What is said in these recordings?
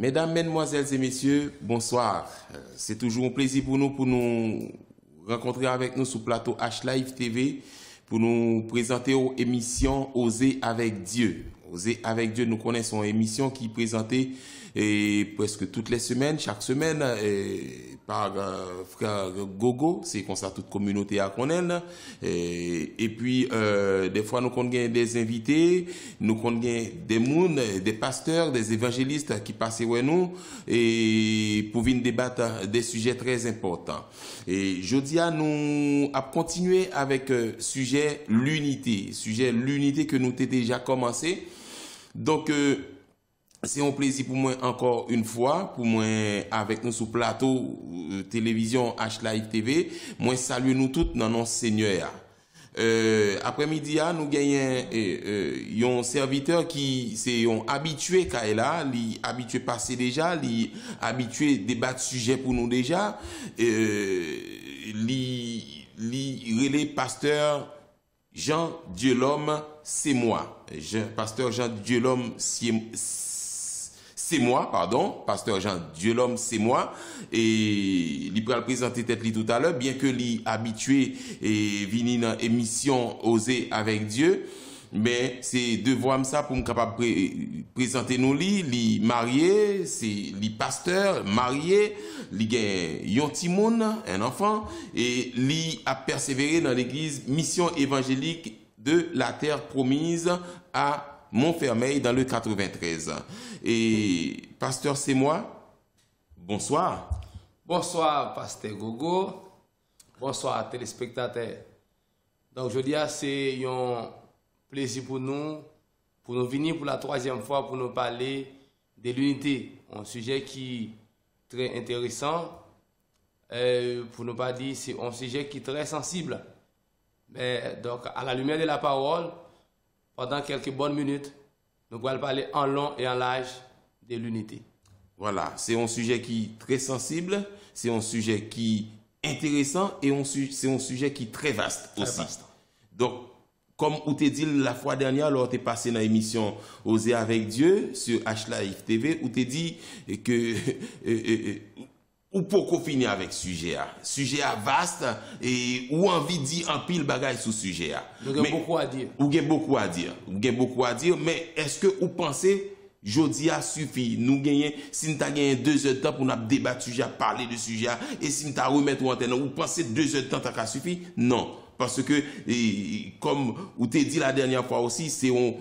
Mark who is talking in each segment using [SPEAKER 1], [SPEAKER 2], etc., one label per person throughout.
[SPEAKER 1] Mesdames, Mesdemoiselles et Messieurs, bonsoir. C'est toujours un plaisir pour nous rencontrer avec nous sur le plateau H-Live TV pour nous présenter aux émissions Oser avec Dieu. Oser avec Dieu, nous connaissons une émission qui est présentée presque toutes les semaines, chaque semaine, par frère Gogo, c'est comme ça toute communauté à connaître. Et puis, des fois, nous connaissons des invités, nous connaissons des mondes, des pasteurs, des évangélistes qui passent avec nous et pour venir débattre des sujets très importants. Et jeudi, nous avons continué avec sujet l'unité que nous avons déjà commencé. Donc, c'est un plaisir pour moi encore une fois, pour moi avec nous sur plateau télévision H-Live TV. Moi salue nous toutes dans notre Seigneur. Après-midi, nous gagnons un serviteur qui c'est un habitué Kaela, li habitué passé déjà, li habitué débattre sujet pour nous déjà, li relais pasteur Jean Dieu l'homme, c'est moi. Pasteur Jean Dieu l'homme, c'est moi, pardon. Pasteur Jean Dieu l'homme, c'est moi. Et il pourra le présenter tête tout à l'heure, bien que l'y habitué et vini dans émission Oser avec Dieu. Mais c'est devoir ça pour me capable présenter nous li marié, c'est li pasteur marié, li gen yon timoun, un enfant et li a persévéré dans l'église mission évangélique de la terre promise à Montfermeil dans le 93. Et pasteur c'est moi. Bonsoir.
[SPEAKER 2] Bonsoir pasteur Gogo. Bonsoir téléspectateurs. Donc je dis c'est un plaisir pour nous venir pour la troisième fois pour nous parler de l'unité, un sujet qui est très intéressant, pour ne pas dire c'est un sujet qui est très sensible. Mais donc à la lumière de la parole, pendant quelques bonnes minutes, nous allons parler en long et en large de l'unité.
[SPEAKER 1] Voilà, c'est un sujet qui est très sensible, c'est un sujet qui est intéressant et c'est un sujet qui est très vaste aussi. Donc, comme on t'a dit la fois dernière, lors tu es passé dans l'émission Oser avec Dieu sur H-Live TV, où tu dit que ou pourquoi finir avec sujet vaste et ou envie de dire en pile bagaille sur sujet
[SPEAKER 2] Nous avons beaucoup à dire.
[SPEAKER 1] Ou avez beaucoup à dire, mais est-ce que vous pensez jodi a suffi nous gagner si nous avons gagné 2 heures de temps pour nous débattre sujet, parler de sujet et si nous avons remettre en antenne, vous pensez 2 heures de temps ça suffit? Non. Parce que, comme vous t'ai dit la dernière fois aussi, c'est un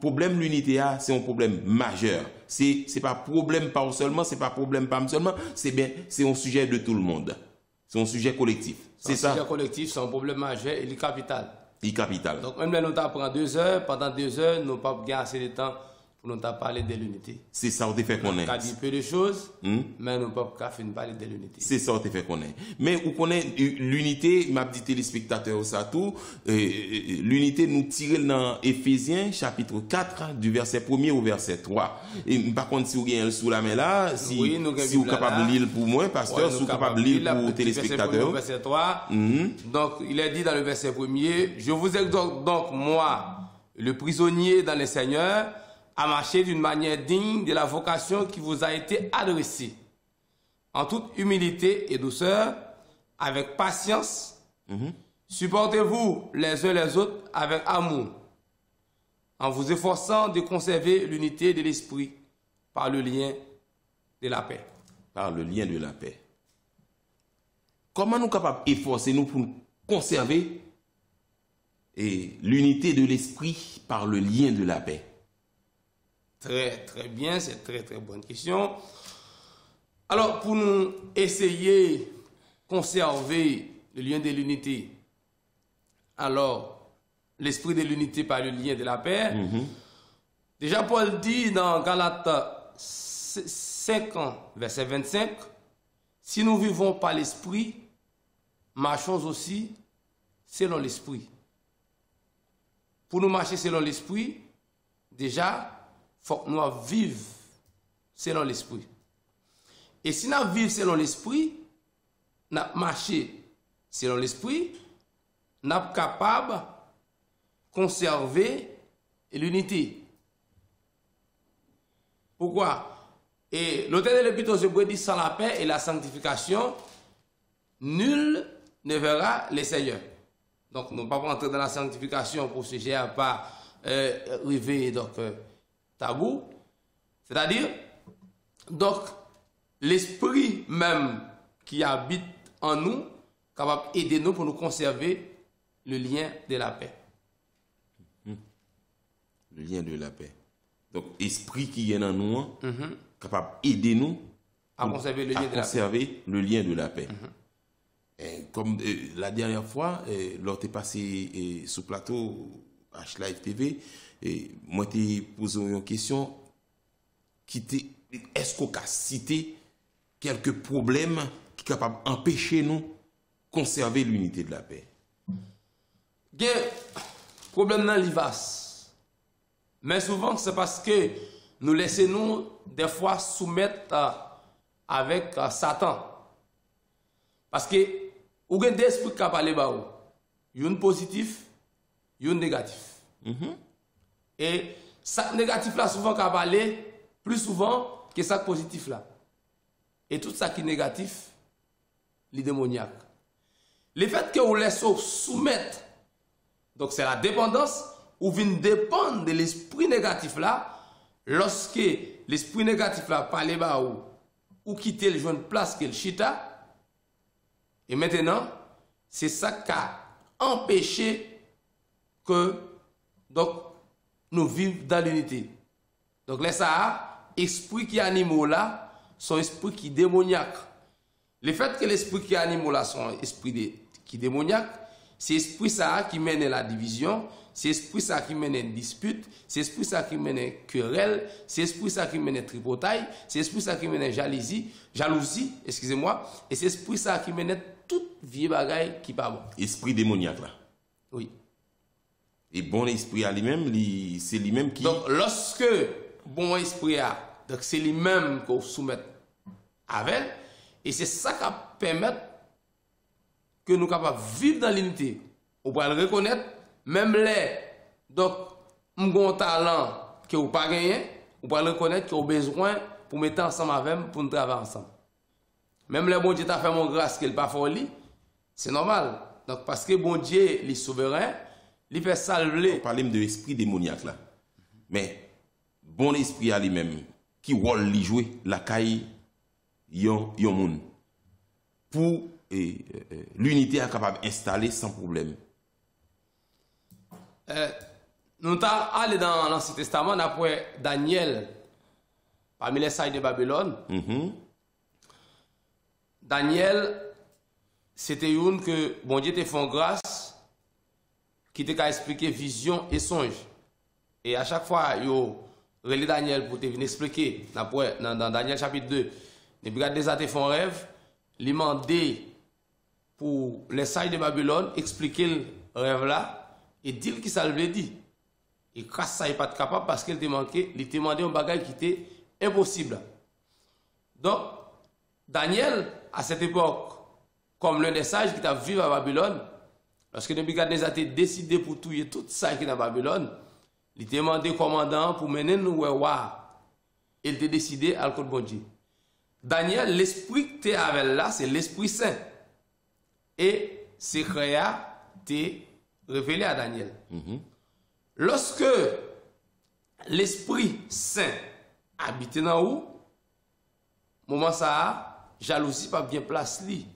[SPEAKER 1] problème l'unité, c'est un problème majeur. C'est pas problème pas seulement, c'est pas problème pas seulement, c'est un sujet de tout le monde. C'est un sujet collectif.
[SPEAKER 2] C'est ça. Un sujet collectif, c'est un problème majeur et il est capital.
[SPEAKER 1] Il est capital.
[SPEAKER 2] Donc, même là, nous avons 2 heures, pendant 2 heures, nous n'avons pas assez de temps pour nous parler de l'unité.
[SPEAKER 1] C'est ça, on te fait connaître.
[SPEAKER 2] On a dit peu de choses, mais nous n'avons pas parler de l'unité.
[SPEAKER 1] C'est ça, on te fait connaître. Mais on connaît l'unité, m'a dit téléspectateurs, ça tout, l'unité nous tire dans Éphésiens, chapitre 4, du verset 1er au verset 3. Et par contre, si vous avez sous la main là, si vous êtes capable de lire pour moi, pasteur, si vous êtes capable de lire pour téléspectateurs.
[SPEAKER 2] Verset 3. Donc, il est dit dans le verset 1er, je vous exhorte donc, moi, le prisonnier dans le Seigneur, à marcher d'une manière digne de la vocation qui vous a été adressée, en toute humilité et douceur, avec patience. Supportez-vous les uns les autres avec amour, en vous efforçant de conserver l'unité de l'esprit par le lien de la paix.
[SPEAKER 1] Par le lien de la paix. Comment nous sommes capables d'efforcer nous pour conserver l'unité de l'esprit par le lien de la paix?
[SPEAKER 2] Très, très bien, c'est très, très bonne question. Alors, pour nous essayer de conserver le lien de l'unité, alors, l'esprit de l'unité par le lien de la paix, déjà Paul dit dans Galates 5, verset 25, si nous vivons par l'esprit, marchons aussi selon l'esprit. Pour nous marcher selon l'esprit, déjà, il faut que nous vivions selon l'esprit. Et si nous vivons selon l'esprit, nous marchons selon l'esprit, nous sommes capables de conserver l'unité. Pourquoi? Et l'auteur de l'Épître aux Hébreux dit, sans la paix et la sanctification, nul ne verra les Seigneurs. Donc, nous ne pouvons pas entrer dans la sanctification pour ce sujet à pas arriver tabou. C'est-à-dire, donc, l'esprit même qui habite en nous, capable d'aider nous pour nous conserver le lien de la paix.
[SPEAKER 1] Le lien de la paix. Donc, esprit qui est en nous, capable d'aider nous
[SPEAKER 2] à conserver le lien de la paix.
[SPEAKER 1] Et comme la dernière fois, lors de passé sous plateau H-Live TV, moi t'ai posé une question est-ce qu'on a cité quelques problèmes qui sont capables d'empêcher nous conserver l'unité de la paix?
[SPEAKER 2] Il y a problème dans l'ivas. Mais souvent, c'est parce que nous laissons nous des fois soumettre avec Satan. Parce que vous avez des esprits qui parlent de vous. Il y a un positif, il y a un négatif. Et ça négatif là souvent qui parle plus souvent que ça positif là. Et tout ça qui est négatif, les démoniaques. Le fait que vous laissez soumettre, donc c'est la dépendance, ou vient dépendre de l'esprit négatif là, lorsque l'esprit négatif là parle de vous, ou quitter le joint de place que le chita. Et maintenant, c'est ça qui a empêché que donc, nous vivions dans l'unité. Donc, là, ça, esprit qui anime là, sont esprit qui démoniaque. Le fait que l'esprit qui anime là sont esprit qui démoniaque, c'est esprit ça qui mène à la division, c'est esprit ça qui mène à une dispute, c'est esprit ça qui mène à une querelle, c'est esprit ça qui mène à tripotaille, c'est esprit ça qui mène à jalousie, excusez-moi, et c'est esprit ça qui mène à toute vieille bagaille qui pas bon.
[SPEAKER 1] Esprit démoniaque là.
[SPEAKER 2] Oui.
[SPEAKER 1] Et bon esprit à lui-même, c'est lui-même qui...
[SPEAKER 2] Donc, lorsque bon esprit a, donc c'est lui-même qu'on soumet avec, et c'est ça qui permet que nous capables de vivre dans l'unité. On peut le reconnaître, même les, donc, un talent que vous pas gagné, on peut le reconnaître que vous avez besoin pour mettre ensemble avec pour nous travailler ensemble. Même les bon Dieu t'a fait mon grâce qu'il pas folie, c'est normal. Donc, parce que bon Dieu, est souverain, il fait salver.
[SPEAKER 1] On parle de l'esprit démoniaque là. Mais, bon esprit à lui-même, qui rôle lui jouer la caille, yon moun. Pour l'unité est capable d'installer sans problème.
[SPEAKER 2] Nous sommes allés dans l'Ancien Testament après Daniel, parmi les sages de Babylone. Daniel, c'était une que bon Dieu te fait grâce, qui te expliquer vision et songe. Et à chaque fois, yo relais Daniel pour te venir expliquer dans Daniel chapitre 2, les brigades des athées font rêve, lui demander pour les sages de Babylone expliquer le rêve là et dire qui ça veut dire. Et grâce ça, il n'est pas capable parce qu'il te manqué, il te demandé un bagage qui était impossible. Donc, Daniel, à cette époque, comme l'un des sages qui a vécu à Babylone, lorsque Nebuchadnezzar a décidé pour tuer tout ça qui est dans Babylone, il a demandé commandant pour mener nous voir. Il a décidé à le bon Dieu. Daniel, l'esprit que tu avais là, c'est l'Esprit Saint. Et secret a été révélé à Daniel. Lorsque l'Esprit Saint habite dans où, moment ça, jalousie pas bien place li.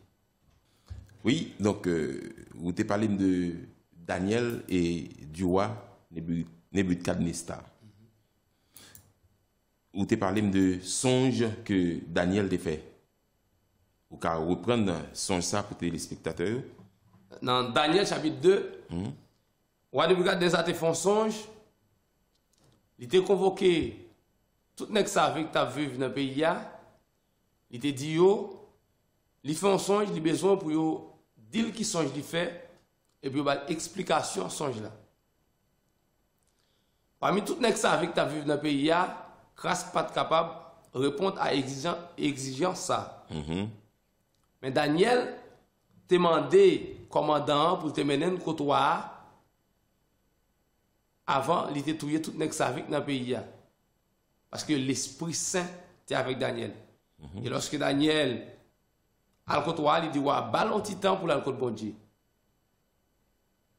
[SPEAKER 1] Oui, donc vous te parlé de Daniel et du roi Nebuchadnezzar. Vous te parlé de songe que Daniel a fait. Vous pouvez reprendre songe ça pour les spectateurs.
[SPEAKER 2] Dans Daniel chapitre 2, roi Nebuchadnezzar te fait un songe. Il t'a convoqué tout le monde qui t'a vu dans le pays. Il t'a dit, il fait un songe, il a besoin pour dire qui songe il fait, et puis il a explication songe là. Parmi tout le monde qui t'a vu dans le pays, grâce pas capable de répondre à exigence ça. Mais Daniel t'a demandé commandant pour te mener un côtoir avant il t'a tué tout le monde dans le pays. Parce que l'Esprit Saint était avec Daniel. Et lorsque Daniel a le côtoie, il dit, ouais, ballon petit temps pour l'alcool bon Dieu.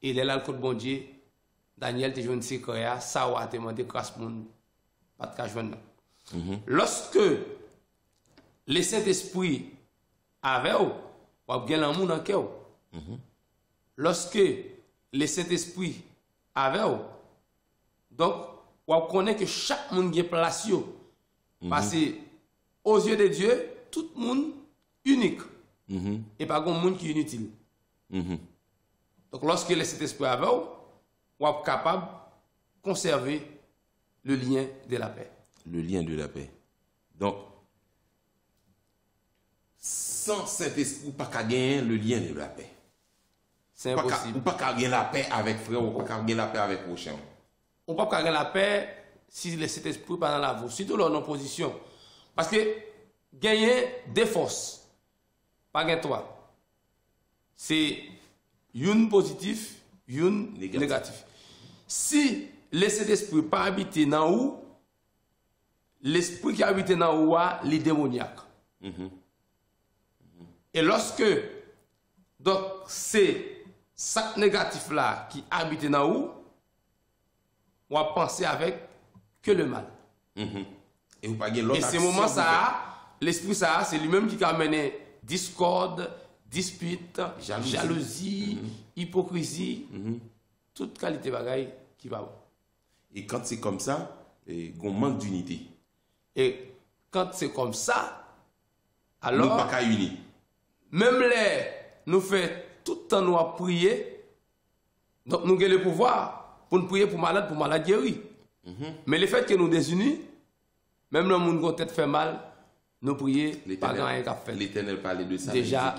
[SPEAKER 2] Et l'alcool bon Dieu, Daniel te joint secret, ça a demandé grâce moun, pas de cas joindre. Lorsque le Saint-Esprit avait ou bien l'amour dans le cœur. Lorsque le Saint-Esprit avait ou, donc, on connaît que chaque monde a place. Parce que, aux yeux de Dieu, tout le monde est unique. Et pas grand monde qui est inutile. Donc, lorsque le Saint-Esprit avait ou, on est capable de conserver le lien de la paix.
[SPEAKER 1] Le lien de la paix. Donc, sans Saint-Esprit, pas qu'à gagner le lien de la paix.
[SPEAKER 2] C'est impossible.
[SPEAKER 1] Ou pas qu'à gagner la paix avec frère, ou pas qu'à gagner la paix avec prochain.
[SPEAKER 2] On ne peut pas gagner la paix si le Saint-Esprit n'est pas dans la voie, surtout dans nos positions. Parce que gagner des forces, pas gagner toi. C'est une positif, une négatif. Si le Saint-Esprit pas habité dans où, l'esprit qui habite dans où, les démoniaques. Et lorsque, donc, c'est ça négatif là qui habite dans où, on va penser avec que le mal.
[SPEAKER 1] Et
[SPEAKER 2] ces moments ça, l'esprit ça, c'est lui-même qui a mené discorde, dispute, jalousie, hypocrisie, toute qualité bagaille qui va.
[SPEAKER 1] Et quand c'est comme ça, on manque d'unité.
[SPEAKER 2] Et quand c'est comme ça, alors
[SPEAKER 1] nous pas qu'à unir.
[SPEAKER 2] Même les nous fait tout le temps nous à prier, donc nous avons le pouvoir pour nous prier pour malade guéri. Mais le fait que nous désunis, même le monde qui a tête fait mal, nous prier, pas grand rien qu'à faire.
[SPEAKER 1] L'Éternel parlait de ça
[SPEAKER 2] déjà.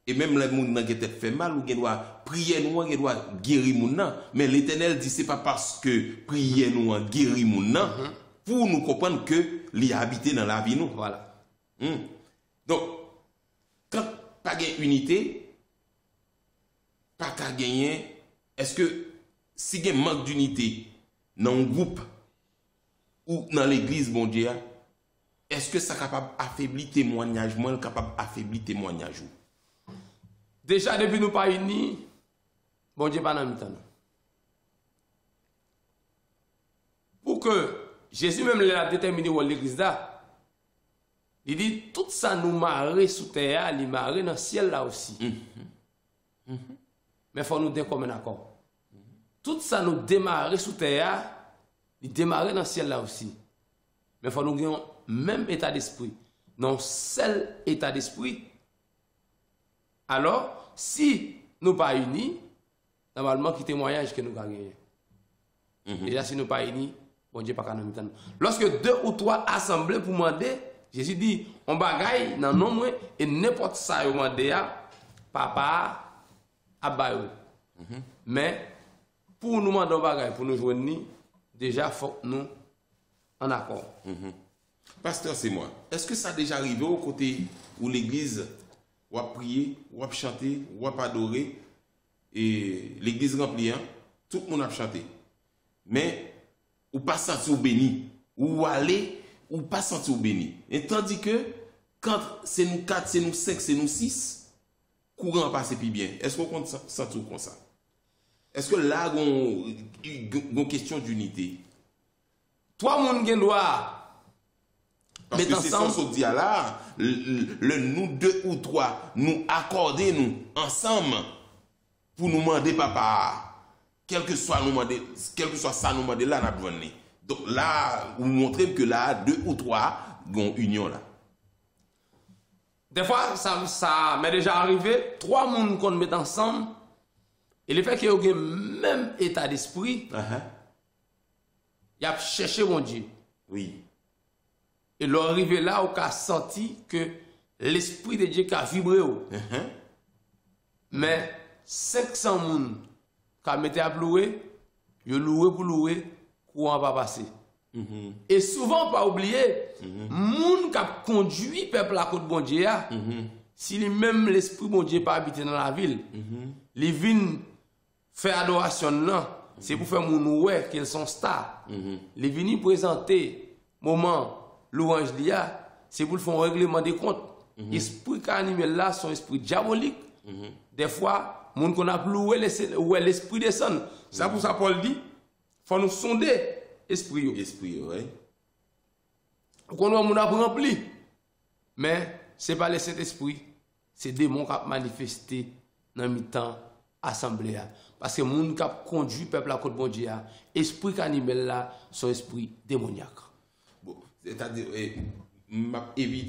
[SPEAKER 1] Et même le monde qui a tête fait mal, ou qui doit prier nous, qui doit guérir moun. Mais l'Éternel dit c'est pas parce que prier nous guérir moun pour nous comprendre que l'y habiter dans la vie nous.
[SPEAKER 2] Voilà.
[SPEAKER 1] Donc quand pas gain unité, pas qu'à gagner, est-ce que si il y a un manque d'unité dans un groupe ou dans l'église, bon Dieu, est-ce que ça est capable d'affaiblir témoignage, moins capable d'affaiblir témoignage?
[SPEAKER 2] Déjà, depuis nous pas unis, bon Dieu pas dans le temps. Pour que Jésus même l'a déterminé où l'église là, il dit tout ça nous marrer sous terre, il marrer dans le ciel là aussi. Mais il faut nous donner comme un accord. Tout ça nous démarrer sous terre, il démarrer dans le ciel là aussi. Mais il faut nous gagner même état d'esprit. Non, seul état d'esprit. Alors, si nous pas unis, normalement, qui témoignage que nous gagnons. Déjà, si nous pas unis, bon Dieu pas qu'à nous mettre. Lorsque 2 ou 3 assemblés pour demander, Jésus dit, on bagaille dans nos moyens et n'importe ça, on demande papa, abayou. Mais, pour nous demander bagaille, pour nous joindre, déjà, il faut que nous en accord.
[SPEAKER 1] Pasteur, c'est moi. Est-ce que ça a déjà arrivé au côté où l'église ou a prié, ou a chanté, ou a adoré, et l'église remplie, tout le monde a chanté. Mais, ou pas senti ou béni, ou aller, ou pas senti ou béni. Et tandis que, quand c'est nous 4, c'est nous 5, c'est nous 6, courant passe plus bien. Est-ce qu'on compte sentir comme ça? Est-ce que là, on une question d'unité?
[SPEAKER 2] Toi, mon gen doit.
[SPEAKER 1] Parce que c'est ça qu'on dit là, le nous 2 ou 3, nous accorder nous ensemble pour nous demander papa, quel que soit ça nous demander là, nous avons. Donc là, vous montrez que là, 2 ou 3, ont union là.
[SPEAKER 2] Des fois, ça m'est déjà arrivé, 3 personnes qu'on met ensemble, et le fait qu'il y ait le même état d'esprit, il y a cherché mon Dieu.
[SPEAKER 1] Oui.
[SPEAKER 2] Et l'arrivée là, on a senti que l'esprit de Dieu a vibré. Mais 500 personnes qui ont mis à louer, ils loué pour louer, courant va passer. Et souvent, pas oublier, moun qui a conduit le peuple à côté de bon Dieu, si même l'esprit bon Dieu pas habité dans la ville, les vins faire adoration là, c'est pour faire moun ouais qu'ils sont stars. Les venus présenter moment l'orange lia, c'est pour faire un règlement des comptes. Esprit qui anime là, son esprit diabolique. Des fois, moun qu'on a plus où l'esprit descend. C'est pour ça Paul dit, faut nous sonder esprit.
[SPEAKER 1] Esprit, oui.
[SPEAKER 2] Qu'on a moun a rempli. Mais c'est pas le Saint-Esprit, c'est des démons qui ont manifesté dans le temps assemblée. Parce que les gens qui ont conduit le peuple à côté de bon Dieu, l'esprit qui anime là, son esprit démoniaque.
[SPEAKER 1] Bon, c'est-à-dire, je ne pas dire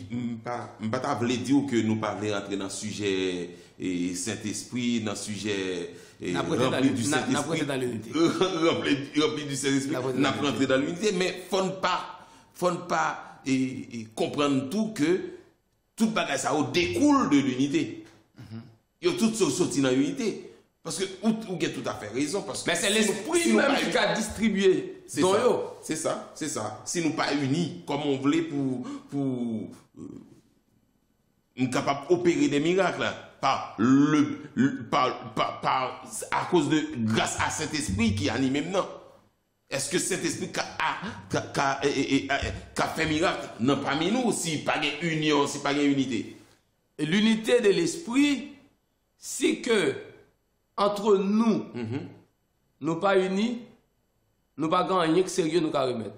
[SPEAKER 1] que nous parlons rentrer dans le sujet Saint-Esprit, dans le sujet rempli du Saint-Esprit. Rempli du Saint-Esprit, nous rentrer dans l'unité, mais il ne faut pas comprendre tout que tout bagage ça découle de l'unité. Il y a tout sorti dans l'unité. Parce que vous avez tout à fait raison. Parce que
[SPEAKER 2] mais c'est l'esprit même qui a distribué.
[SPEAKER 1] C'est ça. Si nous pas unis comme on voulait pour nous capables d'opérer des miracles à cause de grâce à cet esprit qui anime maintenant. Est-ce que cet esprit qui a fait miracle non parmi nous si pas de union, si pas de unité?
[SPEAKER 2] L'unité de l'esprit, c'est que entre nous, nous pas unis, nous pas gagner que sérieux nous remettre.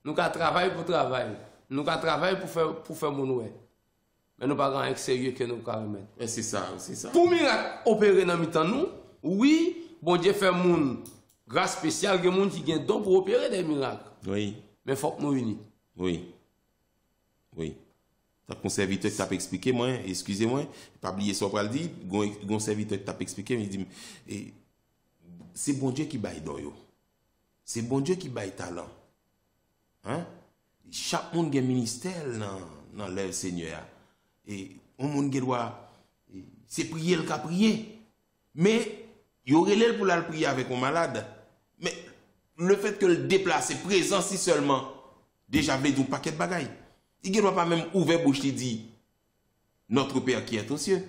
[SPEAKER 2] Nous travailler pour travailler, nous travailler pour faire mon ouais. Mais nous pas gagner que sérieux que nous remettre.
[SPEAKER 1] C'est ça.
[SPEAKER 2] Pour miracle opérer dans mi-temps nous, oui, bon Dieu fait mon grâce spéciale que moun qui gagne don pour opérer des miracles.
[SPEAKER 1] Oui.
[SPEAKER 2] Mais faut que nous unis.
[SPEAKER 1] Oui. Mon serviteur qui t'a expliqué, moi, excusez-moi, pas oublier ce qu'on va dire, mon serviteur qui t'a expliqué, il dit, c'est bon Dieu qui baille dans yo. C'est bon Dieu qui baille talent. Hein? Chaque monde a un ministère dans l'œuvre Seigneur. Et un monde doit, c'est prier le cas prier. Mais, il y aurait l'aile pour la prier avec un malade. Mais, le fait que le déplacer présent si seulement, déjà veut dire un paquet de bagailles. Il ne doit pas même ouvrir bouche et dire notre Père qui est aux cieux.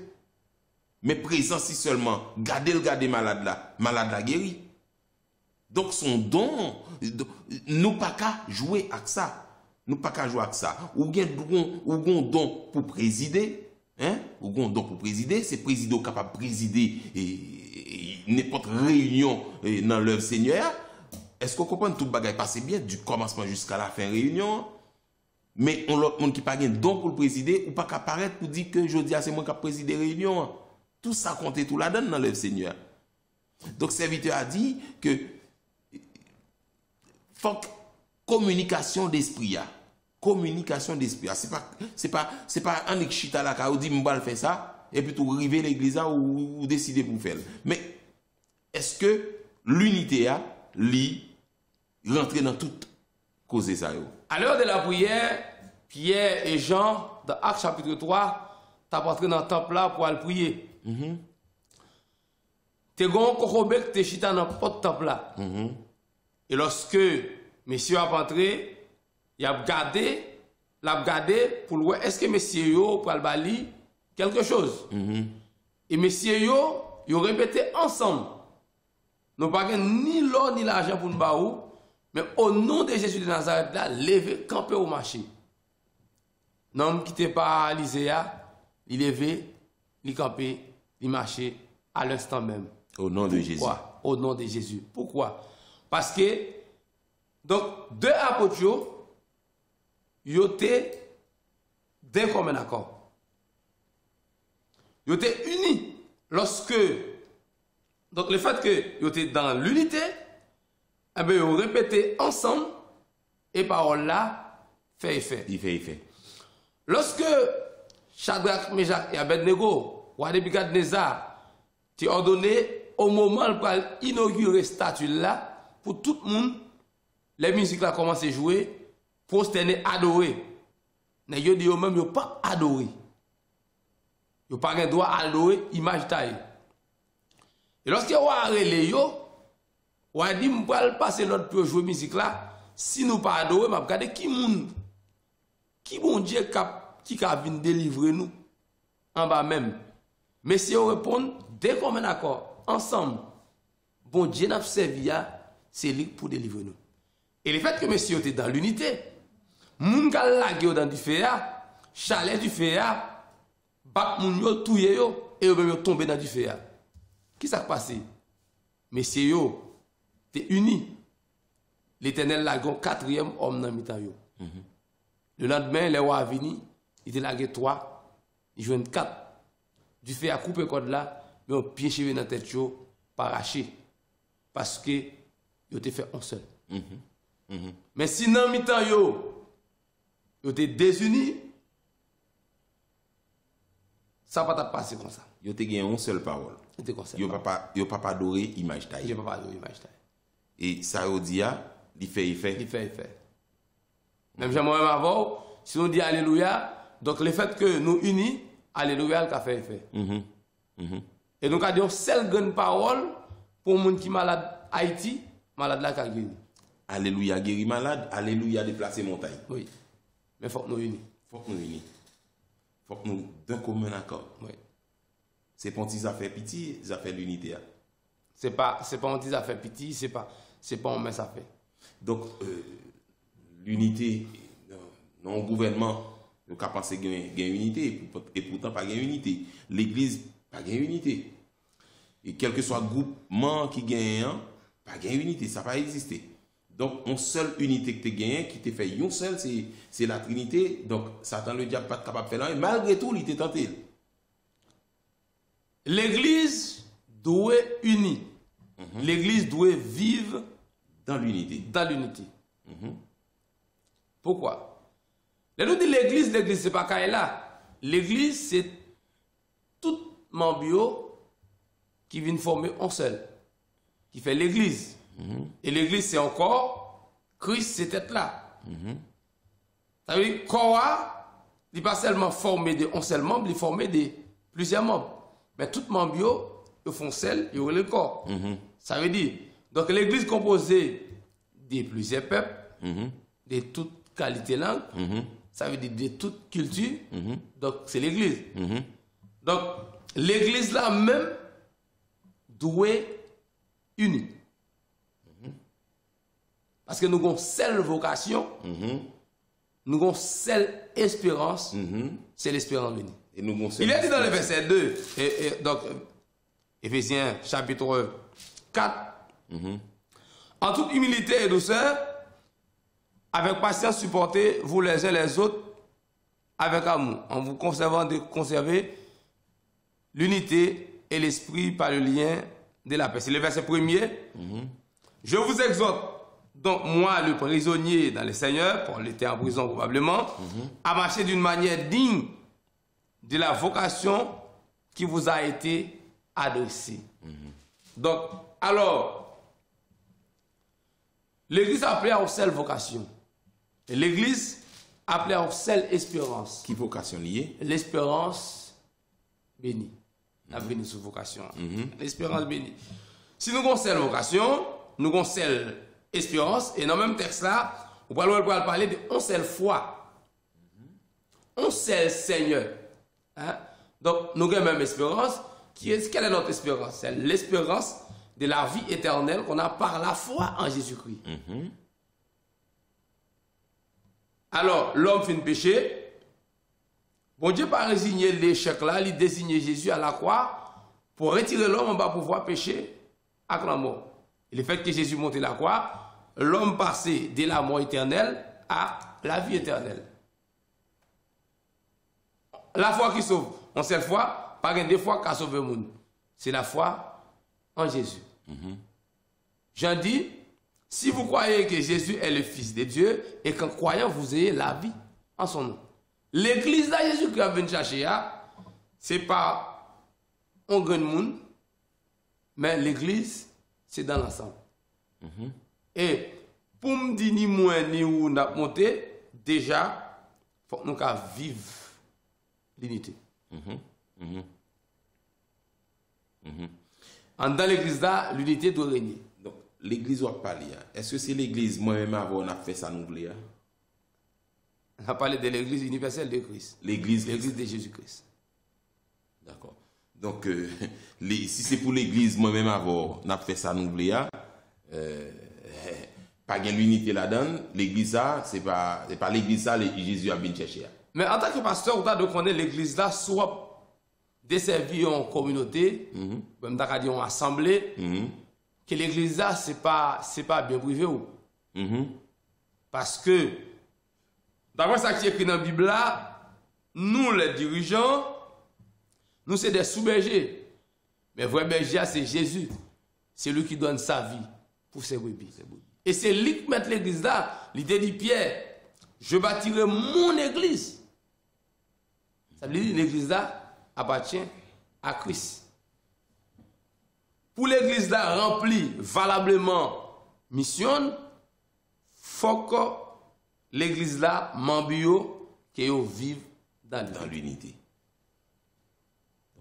[SPEAKER 1] Mais présent si seulement, garder malade là guéri. Donc son don, nous pas qu'à jouer avec ça. Ou bien un don pour présider, hein? Ou un don pour présider, c'est président capable de présider n'importe réunion dans l'œuvre Seigneur. Est-ce qu'on comprend tout le bagage passe bien du commencement jusqu'à la fin réunion? Mais on l'autre monde qui pas un don pour le présider ou pas qu'à paraître pour dire que je dis c'est moi qui présider réunion. Tout ça compte tout là-dedans dans l'œuvre Seigneur. Donc serviteur a dit que faut communication d'esprit. Communication d'esprit. C'est pas un chita là qui dit m'ba le faire ça et puis tout arriver l'église ou décider pour faire. Mais est-ce que l'unité a rentrer dans toute cause ça yo?
[SPEAKER 2] À l'heure de la prière, Pierre et Jean, dans Actes chapitre 3, t'as entré dans le temple là pour aller prier. T'es gon kokobek t'es chita dans le temple là. Et lorsque monsieur a entré, il a gardé pour le voir est-ce que monsieur yo pour le bali quelque chose. Et monsieur yo répété ensemble. Nous pas ni l'or ni l'argent pour nous baou. Mais au nom de Jésus de Nazareth, là, levez, campez au marché. L'homme qui n'était pas à l'Iséa, il levait, il campait, il marchait à l'instant même.
[SPEAKER 1] Au nom de Jésus.
[SPEAKER 2] Au nom de Jésus. Pourquoi? Parce que, donc, deux apôtres, ils étaient d'un commun accord. Ils étaient unis. Donc, le fait qu'ils étaient dans l'unité, eh bien, ils répétaient ensemble et parole là fait effet.
[SPEAKER 1] Il fait effet.
[SPEAKER 2] Lorsque Shadrach, Meshach et Abednego, roi Nebukadnezar, tu as ordonné au moment pour inaugurer cette statue là, pour tout le monde, les musiques là commencent à jouer, prosterner, adorer. Mais ils disent même, ils n'ont pas adoré. Ils n'ont pas le droit à adorer, image taille. Et lorsque vous avez on a dit, on va passer l'autre pour jouer musique là. Si nous pas adorer, on va regarder qui bon Dieu qui a venu délivrer nous en bas même. Mais si on répond, dès qu'on est d'accord, ensemble, bon Dieu n'a servi, c'est lui pour délivrer nous. Et le fait que monsieur était dans l'unité, moun ka lage yo dans du feu, chalet du feu, bak moun yo touye yo, et yo même yo tombe dans du feu. Qui s'est passé? Messieurs yo, t'es unis. L'Éternel lage un quatrième homme dans mi-temps yo. Le lendemain, les rois venus, il était lage 3, ils jouent 4. Du feu a coupé code là, mais on pied cheveux dans tête yo, paraché. Parce que yo te fait un seul. Mais si dans mi-temps yo te désunis, ça va pas passer comme ça.
[SPEAKER 1] Yo te gen une seule parole. Yo pas adorer image taille.
[SPEAKER 2] Yo pas adorer image taille.
[SPEAKER 1] Et ça yo dit il fait
[SPEAKER 2] effet. Même moi-même avant, si on dit alléluia, donc le fait que nous unis, alléluia, ça fait effet. Et donc on dit une seule grande parole pour les gens qui sont malades Haïti, malade là qui guéri.
[SPEAKER 1] Alléluia guéri malade, alléluia déplacer montagne.
[SPEAKER 2] Oui. Mais il faut que nous unis.
[SPEAKER 1] Faut que nous d'un commun accord.
[SPEAKER 2] Oui.
[SPEAKER 1] C'est pas des affaires pitié, des affaires d'unité.
[SPEAKER 2] C'est pas un petit affaire pitié, c'est pas un mess à faire.
[SPEAKER 1] Donc l'unité dans le gouvernement, nous avons pensé qu'il y a une unité et pourtant pas une unité. L'église pas une unité. Et quel que soit le groupement qui gagne, pas une unité, ça va pas exister. Donc, une seule unité que tu gagnes, qui te fait une seule, c'est la Trinité. Donc, Satan le diable pas capable de faire rien. Malgré tout, il était tenté.
[SPEAKER 2] L'église doit unie. L'église doit vivre
[SPEAKER 1] dans l'unité.
[SPEAKER 2] Pourquoi? Nous dit l'église, c'est pas Kaila. L'église, c'est tout membre qui vient former un seul, qui fait l'église. Et l'église, c'est encore Christ, c'est tête là. Ça veut dire corps, il n'est pas seulement formé d'un seul membre, il est formé de plusieurs membres. Mais tout membre, ils font seul, ils ont le corps. Ça veut dire, donc l'église composée de plusieurs peuples, de toute qualité langue, ça veut dire de toute culture, donc c'est l'église. Donc l'église là même doit unie. Parce que nous avons une seule vocation, nous avons une seule espérance, c'est l'espérance bénie. Il est dit dans le verset 2, donc Éphésiens chapitre 4, en toute humilité et douceur, avec patience supportez-vous les uns les autres avec amour, en vous conservant de conserver l'unité et l'esprit par le lien de la paix. C'est le verset 1er. Je vous exhorte, donc moi, le prisonnier dans le Seigneur, Paul était en prison probablement, à marcher d'une manière digne de la vocation qui vous a été adressée. Donc, alors, l'Église a appelé à une seule vocation. Et l'Église a appelé à une seule espérance.
[SPEAKER 1] Qui vocation liée?
[SPEAKER 2] L'espérance bénie. La bénie sous vocation. L'espérance bénie. Si nous avons une seule vocation, nous avons une seule espérance, et dans le même texte là, on va parler d'une seule foi. Un seul Seigneur. Donc, nous avons la même espérance. Quelle est notre espérance? C'est l'espérance de la vie éternelle qu'on a par la foi en Jésus-Christ. Alors, l'homme fait un péché. Bon Dieu pas résigné l'échec là, il désigne Jésus à la croix pour retirer l'homme en bas pour pouvoir pécher avec la mort. Et le fait que Jésus monte la croix, l'homme passait de la mort éternelle à la vie éternelle. La foi qui sauve, on seule fois, pas deux fois qu'a sauvé le monde. C'est la foi en Jésus. Jean dit, si vous croyez que Jésus est le Fils de Dieu et qu'en croyant vous ayez la vie en son nom. L'église de Jésus qui a venu chercher, ce n'est pas un grand monde, mais l'église, c'est dans l'ensemble. Et pour me dire ni moins ni où nous avons monté, déjà, il faut que nous vivions l'unité. Dans l'église là, l'unité doit régner.
[SPEAKER 1] Donc, l'église doit parler. Est-ce que c'est l'église, moi-même, avant, on a fait ça nous voulait?
[SPEAKER 2] On a parlé de l'église universelle de Christ.
[SPEAKER 1] L'église
[SPEAKER 2] de Jésus-Christ.
[SPEAKER 1] D'accord. Donc, si c'est pour l'église, moi-même, avant, on a fait ça nous voulait, pas de l'unité là-dedans, l'église ça, c'est pas l'église ça, Jésus a bien cherché.
[SPEAKER 2] Mais en tant que pasteur, vous avez connaître l'église là, soit desservi en communauté, même dans une assemblée, que l'église là, c'est pas bien privé. Parce que, d'après ça qui est écrit dans la Bible là, nous les dirigeants, nous c'est des sous-bergers. Mais vrai berger, c'est Jésus. C'est lui qui donne sa vie pour ses brebis. Et c'est lui qui met l'église là. L'idée dit Pierre, je bâtirai mon église. Ça veut dire que l'église là appartient à Christ. Pour l'église là remplie valablement mission, faut que l'église là membres qui vivent dans
[SPEAKER 1] l'unité.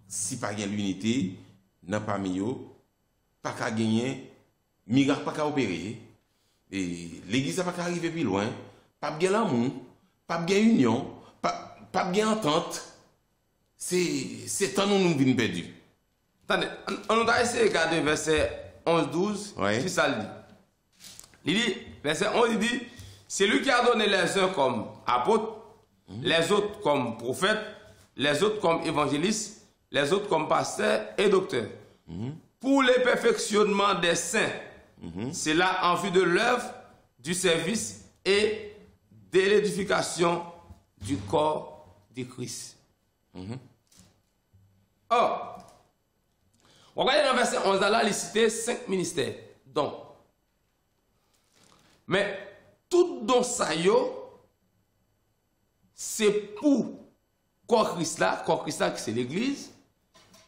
[SPEAKER 1] Si pas gagne l'unité, n'a pas mieux, pas qu'à gagner, miracle pas qu'à opérer. Et l'église n'a pas qu'à arriver plus loin, pas bien l'amour, pas bien union, pas bien entente. C'est tant nous venons perdus.
[SPEAKER 2] Attendez, on va essayer de regarder verset 11-12, qui ça dit. Il dit, verset 11, il dit, c'est lui qui a donné les uns comme apôtres, les autres comme prophètes, les autres comme évangélistes, les autres comme pasteurs et docteurs. Pour le perfectionnement des saints, c'est là en vue de l'œuvre, du service et de l'édification du corps de Christ. Or, regardez dans le verset 11, là, il cite 5 ministères. Donc, mais tout don ça c'est pour corps Christ là qui c'est l'église,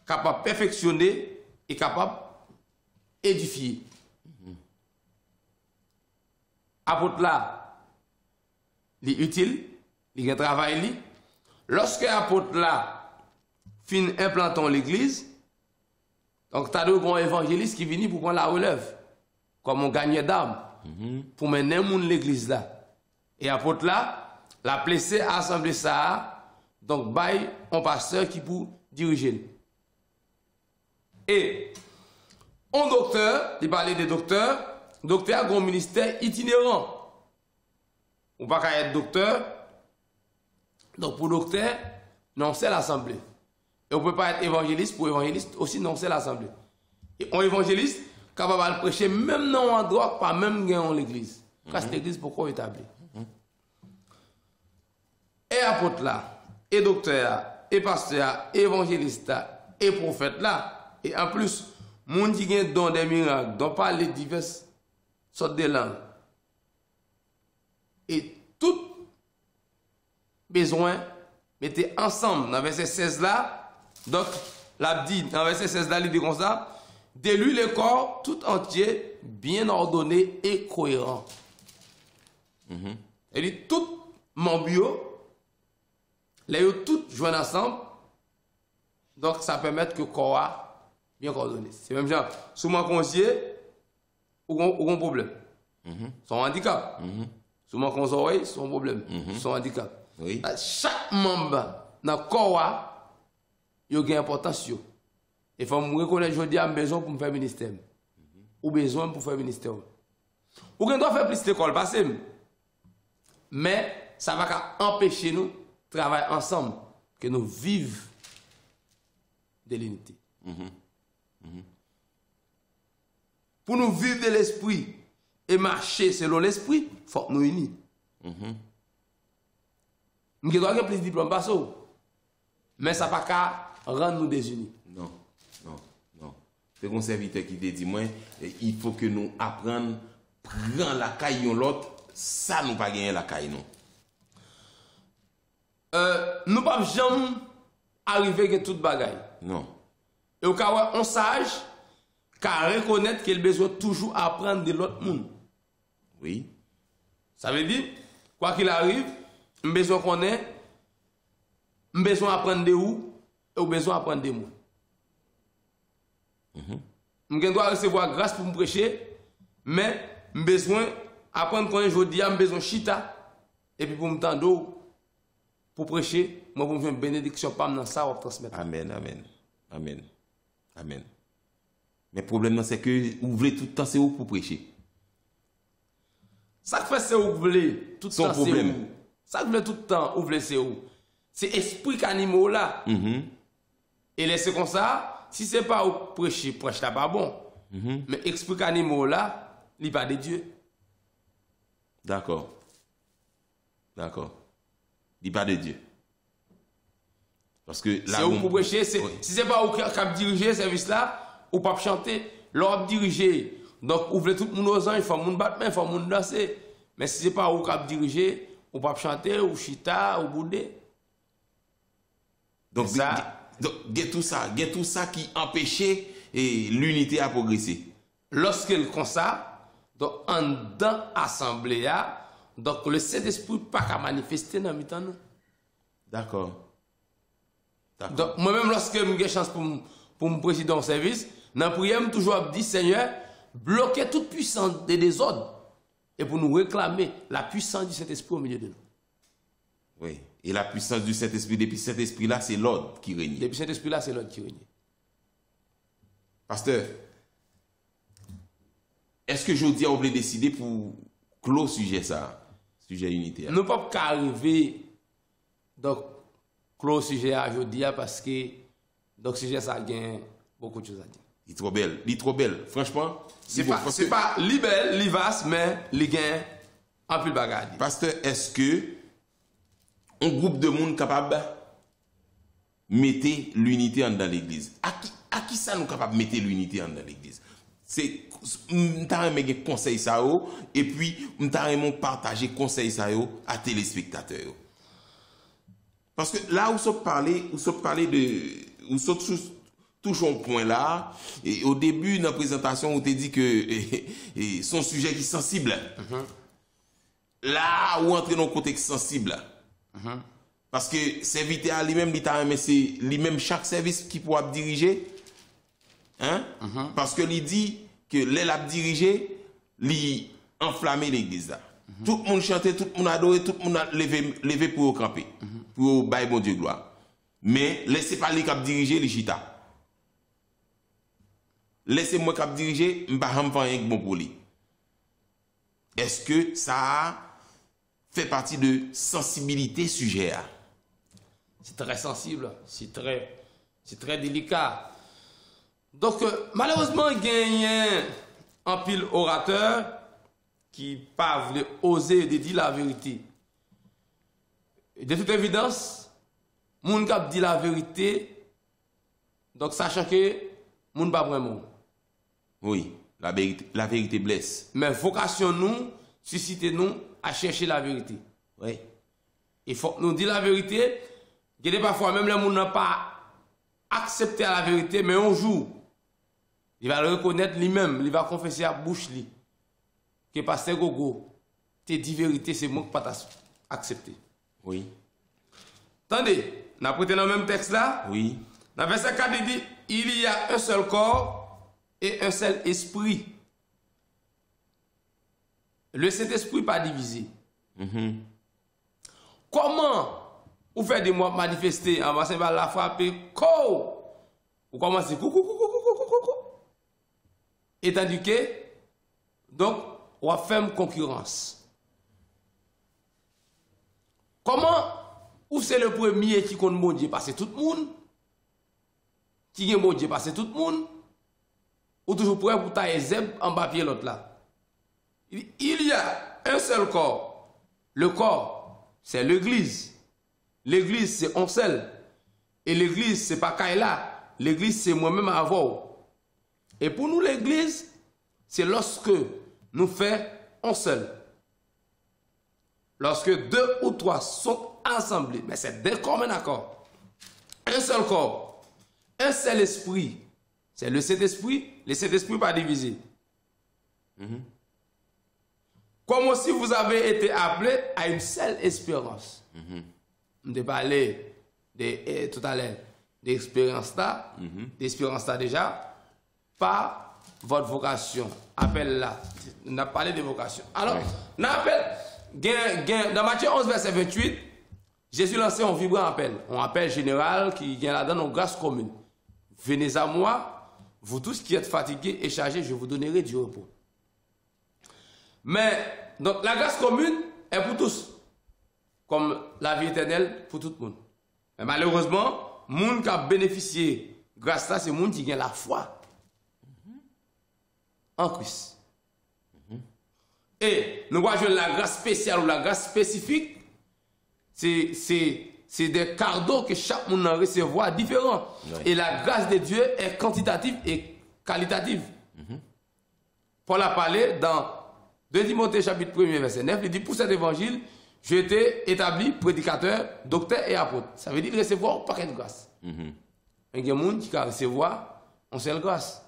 [SPEAKER 2] capable de perfectionner et capable d'édifier. Apôtre là, il est utile, il a un travail. Lorsque apôtre là fin implantant l'église, donc tu as deux grands évangélistes qui viennent pour prendre la relève, comme on gagne d'âme, pour mener l'église là. Et apôtre là, la placé à assembler ça, donc bail un pasteur qui pour diriger. Et un docteur, il parlait des docteurs, docteur a un ministère itinérant. On ne peut pas être docteur, donc pour docteur, non c'est l'assemblée. Et on ne peut pas être évangéliste, pour évangéliste aussi non c'est l'assemblée. Et un évangéliste capable de prêcher même dans un endroit, pas même dans l'église. Parce que l'église pourquoi établie. Et apôtre là, et docteur, et pasteur, et évangéliste, et prophète là, et en plus, moun qui gen don des miracles, dont parler diverses sortes de langues. Et tout besoin, mettez ensemble dans verset 16 là, donc, l'a dit, dans verset 16 là, il dit comme ça, de lui le corps tout entier, bien ordonné et cohérent. Il dit, tout membre, les tout joignent ensemble, donc ça permet que le corps bien coordonné. C'est même genre, souvent conseiller, ou un problème. Son handicap. Souvent qu'on oreille, son problème. Son handicap.
[SPEAKER 1] Oui.
[SPEAKER 2] Chaque membre dans le corps, il y a une importance. Il faut me reconnaître aujourd'hui à besoin pour me faire ministère. Ou besoin pour faire ministère. Ou qu'on doit faire plus d'école, passer. Mais ça va empêcher nous de travailler ensemble, que nous vivions de l'unité. Pour nous vivre de l'esprit et marcher selon l'esprit, il faut que nous unis. Nous devons plus de diplômes, mais ça ne va pas rendre nous désunis.
[SPEAKER 1] Non. C'est un serviteur qui te dit, moi, il faut que nous apprenions, prendre la caille de l'autre, ça nous pas gagner la caille, non.
[SPEAKER 2] Nous ne pouvons jamais arriver à toute bagaille.
[SPEAKER 1] Non.
[SPEAKER 2] Et au cas où on sage, car reconnaître qu'il a besoin toujours apprendre de l'autre monde.
[SPEAKER 1] Oui.
[SPEAKER 2] Ça veut dire, quoi qu'il arrive, on a besoin qu'on ait, on a besoin d'apprendre de où, et on a besoin d'apprendre de moi. On doit recevoir grâce pour me prêcher, mais on a besoin d'apprendre qu'on est aujourd'hui, on a besoin de chita, et puis pour me tendre, pour prêcher, moi pour me faire une bénédiction, pas dans ça, on va transmettre.
[SPEAKER 1] Amen. Mais le problème, c'est que vous voulez tout le temps, c'est où pour prêcher?
[SPEAKER 2] Ça fait c'est où vous voulez tout le
[SPEAKER 1] Son
[SPEAKER 2] temps.
[SPEAKER 1] problème.
[SPEAKER 2] Ça que vous voulez tout le temps, vous voulez c'est où? C'est esprit qu'animaux là. Et laissez comme ça, si c'est pas au prêcher, prêche là pas bon. Mais esprit qu'animaux là, il pas de Dieu.
[SPEAKER 1] D'accord. D'accord. Il pas de Dieu. Parce que là,
[SPEAKER 2] c'est où pour prêcher, si c'est pas où qui diriger ce service là, ou pas chanter, l'ordre diriger. Donc, vous voulez tout le monde aux ans, il faut le monde battre, il faut le monde danser. Mais si c'est pas où qui diriger, ou pas chanter, ou chita, ou bouder.
[SPEAKER 1] Donc, il y a tout ça qui empêchait l'unité à progresser.
[SPEAKER 2] Lorsqu'il comme ça, donc en dans l'assemblée, donc le Saint-Esprit pas qu'à manifester dans le temps nous. D'accord. Donc moi-même lorsque j'ai chance pour me présider dans le service, dans la prière, je toujours dit Seigneur, bloquez toute puissance des désordres et pour nous réclamer la puissance du Saint-Esprit au milieu de nous.
[SPEAKER 1] Oui. Et la puissance du Saint-Esprit, depuis cet esprit-là, c'est l'ordre qui règne.
[SPEAKER 2] Depuis cet esprit-là, c'est l'ordre qui règne.
[SPEAKER 1] Pasteur, est-ce que je dis on voulait décider pour clore sujet ça, sujet unité?
[SPEAKER 2] Nous ne pouvons pas arriver donc clore sujet à aujourd'hui parce que donc sujet ça gagne beaucoup de choses à dire.
[SPEAKER 1] Il est trop belle, franchement.
[SPEAKER 2] C'est pas libelle, livasse, mais il gagne un peu de bagarre.
[SPEAKER 1] Pasteur, est-ce que un groupe de monde capable de mettre l'unité dans l'église? À qui ça nous capable de mettre l'unité dans l'église? C'est m't'aimer conseil ça et puis m't'aimer partager conseil ça à téléspectateurs. Parce que là où ça parler de où ça touche un point là et au début de la présentation on t'a dit que son sujet qui est sensible. Là où entrer dans un contexte sensible. Parce que serviteur à lui-même, c'est lui-même chaque service qui pourra diriger. Hein? Parce que il dit que l'aile a dirigé, il enflammer l'église là. Tout le monde chantait, tout le monde adorait, tout le monde a levé pour camper, pour bailler mon Dieu gloire. Mais laissez pas les cap diriger les chita. Laissez-moi cap diriger, m'pa faire rien bon pour lui. Est-ce que ça fait partie de sensibilité sujet?
[SPEAKER 2] C'est très sensible, c'est très délicat. Donc, malheureusement, il y a un pile orateur qui pas voulu oser de dire la vérité. Et de toute évidence, moun qui dit la vérité, donc sachant que moun pas vraiment.
[SPEAKER 1] Oui, la vérité blesse.
[SPEAKER 2] Mais vocation nous, susciter nous à chercher la vérité.
[SPEAKER 1] Oui.
[SPEAKER 2] Il faut nous dire la vérité. Il y a parfois même les gens n'ont pas accepté la vérité, mais un jour, il va le reconnaître lui-même, il va confesser à bouche lui que pasteur Gogo, te dit vérité, c'est moi qui pas accepté.
[SPEAKER 1] Oui.
[SPEAKER 2] Attendez, on a prêté dans le même texte là.
[SPEAKER 1] Oui.
[SPEAKER 2] Dans le verset 4, il dit il y a un seul corps et un seul esprit. Le Saint-Esprit pas divisé. Comment vous faites des mois manifester en passant par la frapper, vous commencez coucou. Et tandis que, donc, on va faire une concurrence. Comment, ou c'est le premier qui compte mon Dieu passer tout le monde, qui est mon Dieu passer tout le monde, ou toujours prêt pour tailler zeb en bas pied l'autre là. Il y a un seul corps. Le corps, c'est l'église. L'église, c'est on seul. Et l'église, c'est pas Kaila. L'église, c'est moi-même avant. Et pour nous, l'église, c'est lorsque nous faisons un seul. Lorsque 2 ou 3 sont assemblés, mais c'est d'un commun accord. Un seul corps, un seul esprit. C'est le Saint-Esprit, le Saint-Esprit pas divisé. Comme aussi vous avez été appelés à une seule espérance. On a parlé tout à l'heure d'expérience là, d'expérience là déjà, par votre vocation. Appel là. On a parlé de vocation. Alors, on appelle, dans Matthieu 11, verset 28, Jésus lançait un vibrant appel. Un appel général qui vient là-dedans nos grâces communes. Venez à moi, vous tous qui êtes fatigués et chargés, je vous donnerai du repos. Mais donc la grâce commune est pour tous. Comme la vie éternelle pour tout le monde. Mais malheureusement, les gens qui ont bénéficié de grâce là, c'est les gens qui ont la foi en Christ. Et nous voyons la grâce spéciale ou la grâce spécifique, c'est des cadeaux que chaque monde recevra différents. Et la grâce de Dieu est quantitative et qualitative. Paul a parlé dans 2 Timothée chapitre 1 verset 9, il dit pour cet évangile, j'ai été établi prédicateur, docteur et apôtre. Ça veut dire recevoir un paquet de grâce. Il y a des gens qui ont recevoir une seule grâce.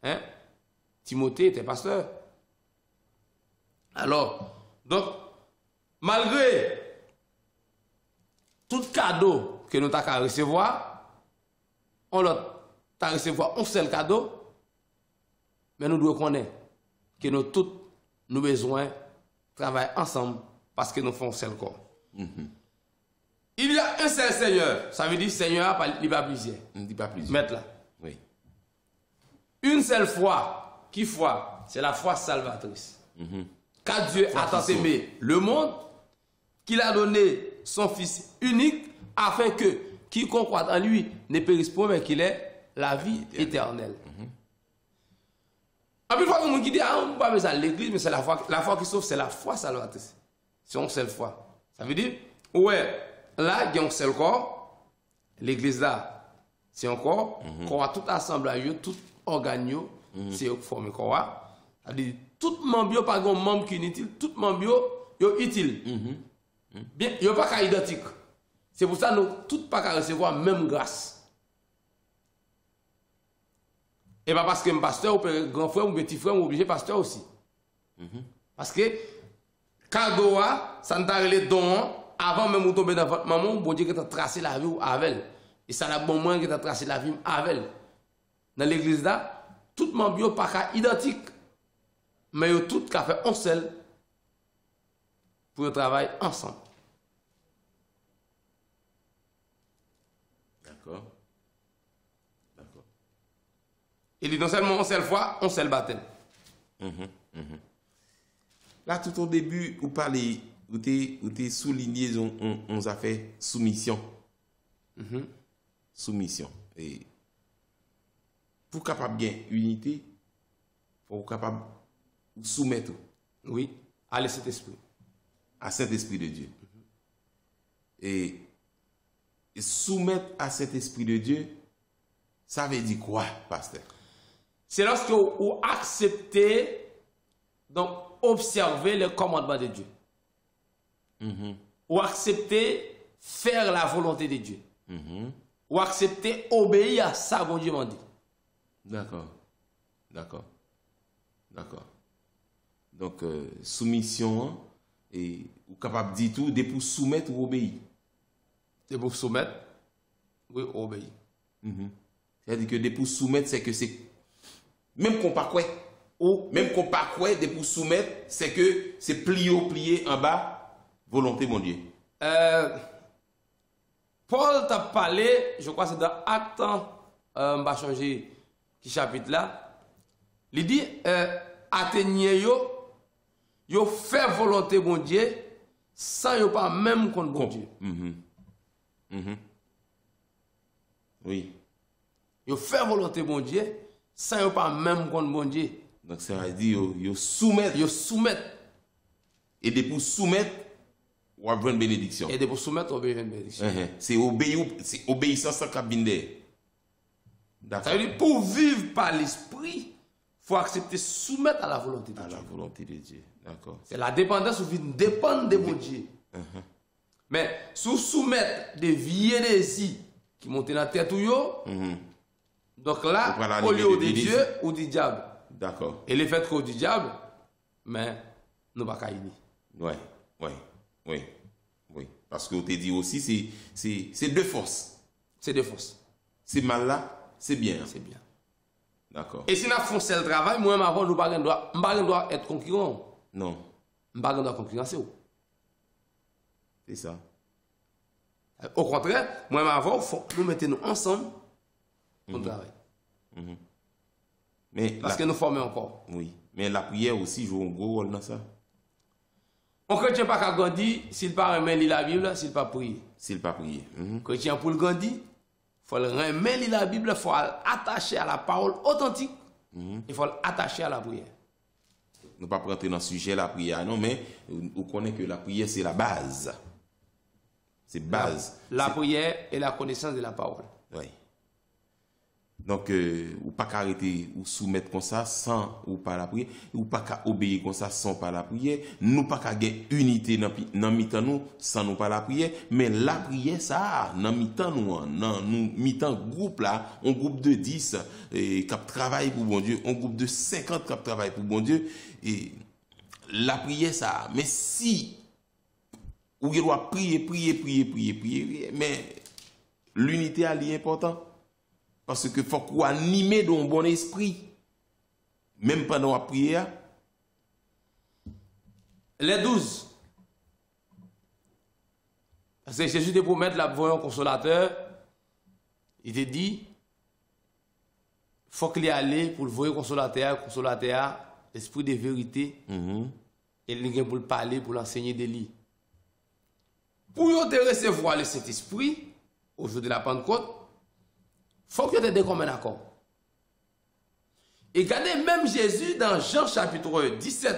[SPEAKER 2] Hein? Timothée était pasteur. Alors, donc, malgré tout cadeau que nous avons recevoir, on a recevoir un seul cadeau, mais nous devons connaître que nous tous, nous besoin travailler ensemble parce que nous faisons un seul corps. Il y a un seul Seigneur, ça veut dire Seigneur, il n'y a pas plusieurs.
[SPEAKER 1] Il dit pas plusieurs.
[SPEAKER 2] Mettre là.
[SPEAKER 1] Oui.
[SPEAKER 2] Une seule foi, qui foi? C'est la foi salvatrice. Car Dieu a tant aimé le monde qu'il a donné son Fils unique afin que quiconque croit en lui ne périsse point mais qu'il ait la vie éternelle. En plus, il y a des gens qui disent on ne peut pas besoin de l'église, mais c'est la foi qui sauve, c'est la foi salvatrice. C'est une seule foi. Ça veut dire, ouais, là, il y a un seul corps, l'église là, c'est un corps, qu'on a tout assemblage, tout organe, c'est formé corps. Ça veut dire, tout membre, pas un membre qui est inutile, tout membre est utile. Bien, il n'y a pas qu'à identique. C'est pour ça que nous tous pas qu'à recevoir même grâce. Et pas parce que je suis pasteur, ou grand frère, ou petit frère, ou obligé pasteur aussi. Parce que, cadeau, ça ne t'a les dons, avant même de tomber dans votre maman, bon Dieu qui t'a tracé la vie avec elle. Et ça n'a bon moins qui t'a tracé la vie avec elle. Dans l'église là, tout le monde n'est pas identique. Mais ils ont tout qu'à faire un seul pour travailler ensemble.
[SPEAKER 1] D'accord. D'accord.
[SPEAKER 2] Il dit non seulement une seule fois, un seul baptême.
[SPEAKER 1] Là, tout au début, vous parlez, vous avez souligné, on a fait soumission. Soumission. Et pour capable bien unité, il faut capable soumettre
[SPEAKER 2] Oui, à cet esprit.
[SPEAKER 1] À cet esprit de Dieu. Et soumettre à cet esprit de Dieu, ça veut dire quoi, pasteur?
[SPEAKER 2] C'est lorsque vous acceptez, donc observer le commandement de Dieu. Ou accepter faire la volonté de Dieu. Ou accepter obéir à ça, bon Dieu m'a dit.
[SPEAKER 1] D'accord. D'accord. D'accord. Donc, soumission, et ou capable de dire tout, de pour soumettre ou obéir.
[SPEAKER 2] De pour soumettre, oui, obéir.
[SPEAKER 1] C'est-à-dire que de pour soumettre, c'est que c'est. Même qu'on pas quoi. Ou même qu'on pas quoi, de pour soumettre, c'est que c'est plié en bas, volonté, mon Dieu.
[SPEAKER 2] Paul t'a parlé, je crois que c'est dans Actes, on va changer ce chapitre là. Il dit, atteignez yo fait volonté bon Dieu sans yo pas même contre bon Dieu.
[SPEAKER 1] Oui.
[SPEAKER 2] Yo fait volonté bon Dieu sans yo pas même contre bon Dieu.
[SPEAKER 1] Donc ça veut dire yo soumettre.
[SPEAKER 2] Yo soumettre.
[SPEAKER 1] Et de pour soumettre, ou avoir une bénédiction.
[SPEAKER 2] Et de pour soumettre, on veut une bénédiction.
[SPEAKER 1] C'est obéissance sans cabine.
[SPEAKER 2] D'accord. Ça veut dire pour vivre par l'esprit, il faut accepter soumettre à la volonté de Dieu.
[SPEAKER 1] À la volonté de Dieu. D'accord.
[SPEAKER 2] C'est la dépendance où vous dépendez de mon Dieu. Mais sous soumettre des vieux désirs qui montent dans la tête ou yo, donc là, au lieu de Dieu ou du diable.
[SPEAKER 1] D'accord.
[SPEAKER 2] Et le fait qu'on du diable, mais nous pas qu'à y dire.
[SPEAKER 1] Oui. Parce que vous te dit aussi, c'est deux forces.
[SPEAKER 2] C'est deux forces.
[SPEAKER 1] C'est mal là, c'est bien.
[SPEAKER 2] C'est bien.
[SPEAKER 1] D'accord.
[SPEAKER 2] Et si nous faisons le travail, moi-même avant, nous ne pouvons pas être concurrents.
[SPEAKER 1] Non.
[SPEAKER 2] Nous ne pouvons pas concurrencer.
[SPEAKER 1] C'est ça.
[SPEAKER 2] Au contraire, moi-même avant, nous mettons ensemble pour le travail.
[SPEAKER 1] Mais
[SPEAKER 2] parce que nous formons encore.
[SPEAKER 1] Oui. Mais la prière aussi joue un gros rôle dans ça.
[SPEAKER 2] Un chrétien pas qu'à grandir s'il pas remet lire la Bible, s'il pas prier.
[SPEAKER 1] S'il pas prier.
[SPEAKER 2] Chrétien pour le grandir, faut le remet lire la Bible, faut l'attacher à la parole authentique. Il faut l'attacher à la prière.
[SPEAKER 1] Nous ne pas rentrer dans le sujet la prière, non, mais vous connaissez que la prière, c'est la base. C'est base.
[SPEAKER 2] La prière et la connaissance de la parole.
[SPEAKER 1] Oui. Donc, ou pas arrêter ou soumettre comme ça sans ou pas la prière, ou pas obéir comme ça sans pas la prière, nous pas gagner unité dans mi-temps nous sans nous pas la prière, mais la prière ça dans mi-temps nous mi-temps groupe là, un groupe de 10 qui travaille pour bon Dieu, un groupe de 50 qui travaille pour bon Dieu et la prière ça, mais si ou il doit prier, mais l'unité est important. Parce que faut qu'on anime dans un bon esprit. Même pendant la prière.
[SPEAKER 2] Les 12. Parce que Jésus te promet la voyant consolateur. Il te dit, faut qu'il y aille pour le voyer consolateur, l'esprit de vérité. Et il pour le parler, pour l'enseigner des lits. Pour te recevoir le Saint-Esprit, au jour de la Pentecôte, faut que tu aies comme un accord. Et regardez même Jésus dans Jean chapitre 17.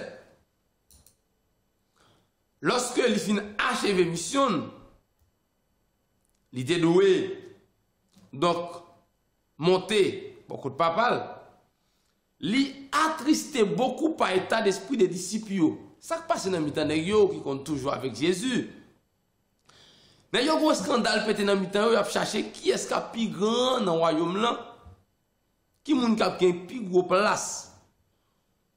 [SPEAKER 2] Lorsque il finit achevé mission, il était doué. Donc, monter, beaucoup de papal, il attristé beaucoup par l'état d'esprit des disciples. Ça qui passe dans le temps qui compte toujours avec Jésus. Mais il y a un scandale pété dans le temps, il a cherché qui est-ce qui a plus grand dans le royaume là, qui est a plus gros place.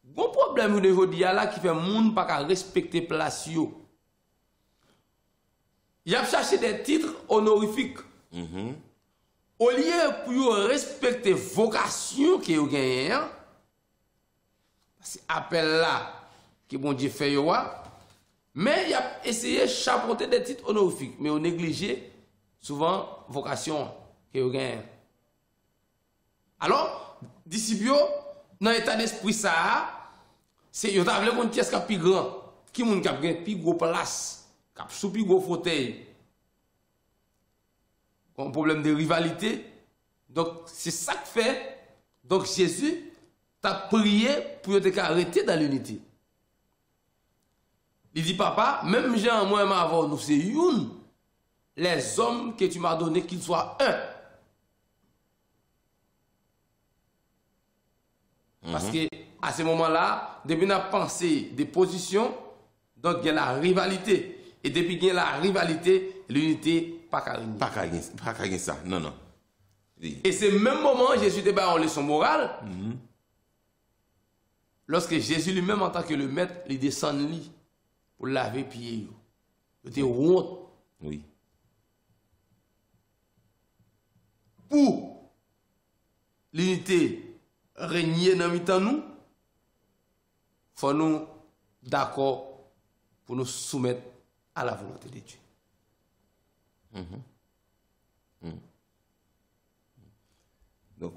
[SPEAKER 2] Bon problème aujourd'hui là qui fait monde pas respecter place yo. Il a cherché des titres honorifiques. Au lieu pour respecter vocation que vous gagnez, c'est appel là que bon Dieu fait yo. Mais il a essayé de chapeauter des titres honorifiques, mais on négligé souvent vocation que vous gagnez. Alors, disciples, dans l'état d'esprit ça, c'est yo t'a voulu qui est-ce qui a plus grand, qui moun qui a plus gros place, qui a sous plus gros fauteuil. Un problème de rivalité. Donc c'est ça que fait. Donc Jésus t'a prié pour te arrêter dans l'unité. Il dit, papa, même Jean, moi, avant nous, c'est une. Les hommes que tu m'as donné, qu'ils soient un. Parce que à ce moment-là, depuis qu'on a pensé des positions, donc il y a la rivalité. Et depuis qu'il y a la rivalité, l'unité, pas qu'à
[SPEAKER 1] gagner ça. Non, non.
[SPEAKER 2] Et c'est le même moment, Jésus débat en leçon morale. Lorsque Jésus lui-même, en tant que le maître, il descend lit pour laver pieds. C'était honte.
[SPEAKER 1] Oui.
[SPEAKER 2] Pour l'unité régner dans le nous, il faut nous d'accord pour nous soumettre à la volonté de Dieu.
[SPEAKER 1] Donc,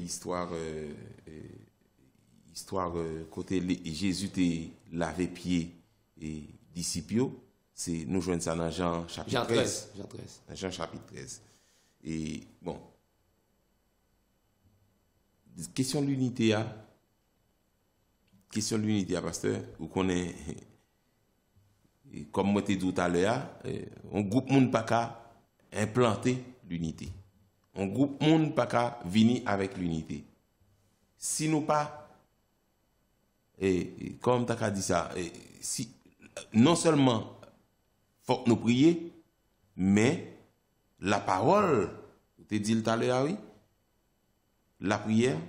[SPEAKER 1] histoire côté Jésus te lavé pied et disciples, c'est nous joignons ça dans Jean chapitre 13. Jean chapitre 13. Et bon, question de l'unité, pasteur, vous connaissez, comme moi t'ai dit tout à l'heure, un groupe monde pas qu'à implanter l'unité. Un groupe monde pas qu'à venir avec l'unité. Si nous pas, comme tu as dit ça, si, non seulement faut que nous prier, mais la parole, tu dit tout à l'heure, oui, la prière,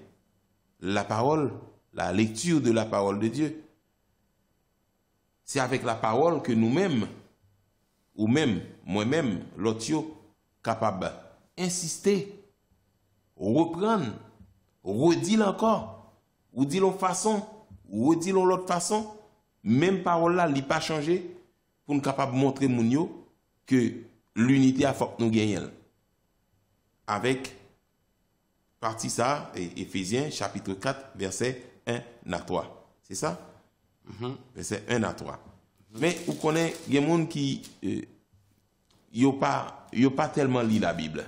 [SPEAKER 1] la parole, la lecture de la parole de Dieu. C'est avec la parole que nous-mêmes, ou même, moi-même, l'autre, capable d'insister, reprendre, redire encore, ou dire l'autre façon, ou redire l'autre façon, même parole là, il n'a pas changé, pour nous capable de montrer mounio que l'unité a faut que nous gagnions. Avec partie ça, Éphésiens chapitre 4, verset 1 à 3. C'est ça? Verset 1 à 3. Mais vous connaissez, il y a des gens qui n'ont pas tellement lu la Bible.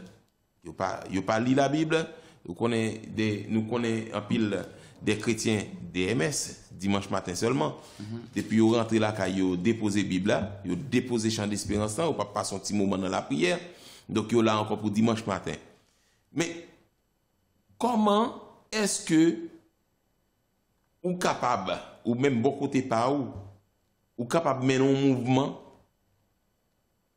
[SPEAKER 1] Ils n'ont pas lu la Bible. Nous connaissons en pile des chrétiens DMS, dimanche matin seulement. Depuis qu'ils rentrent là, ils ont déposé la Bible, ils ont déposé Chant d'Espérance, ils n'ont pas passé un petit moment dans la prière. Donc, ils sont là encore pour dimanche matin. Mais, comment est-ce que ou capable, ou même bon côté par ou capable de mener un mouvement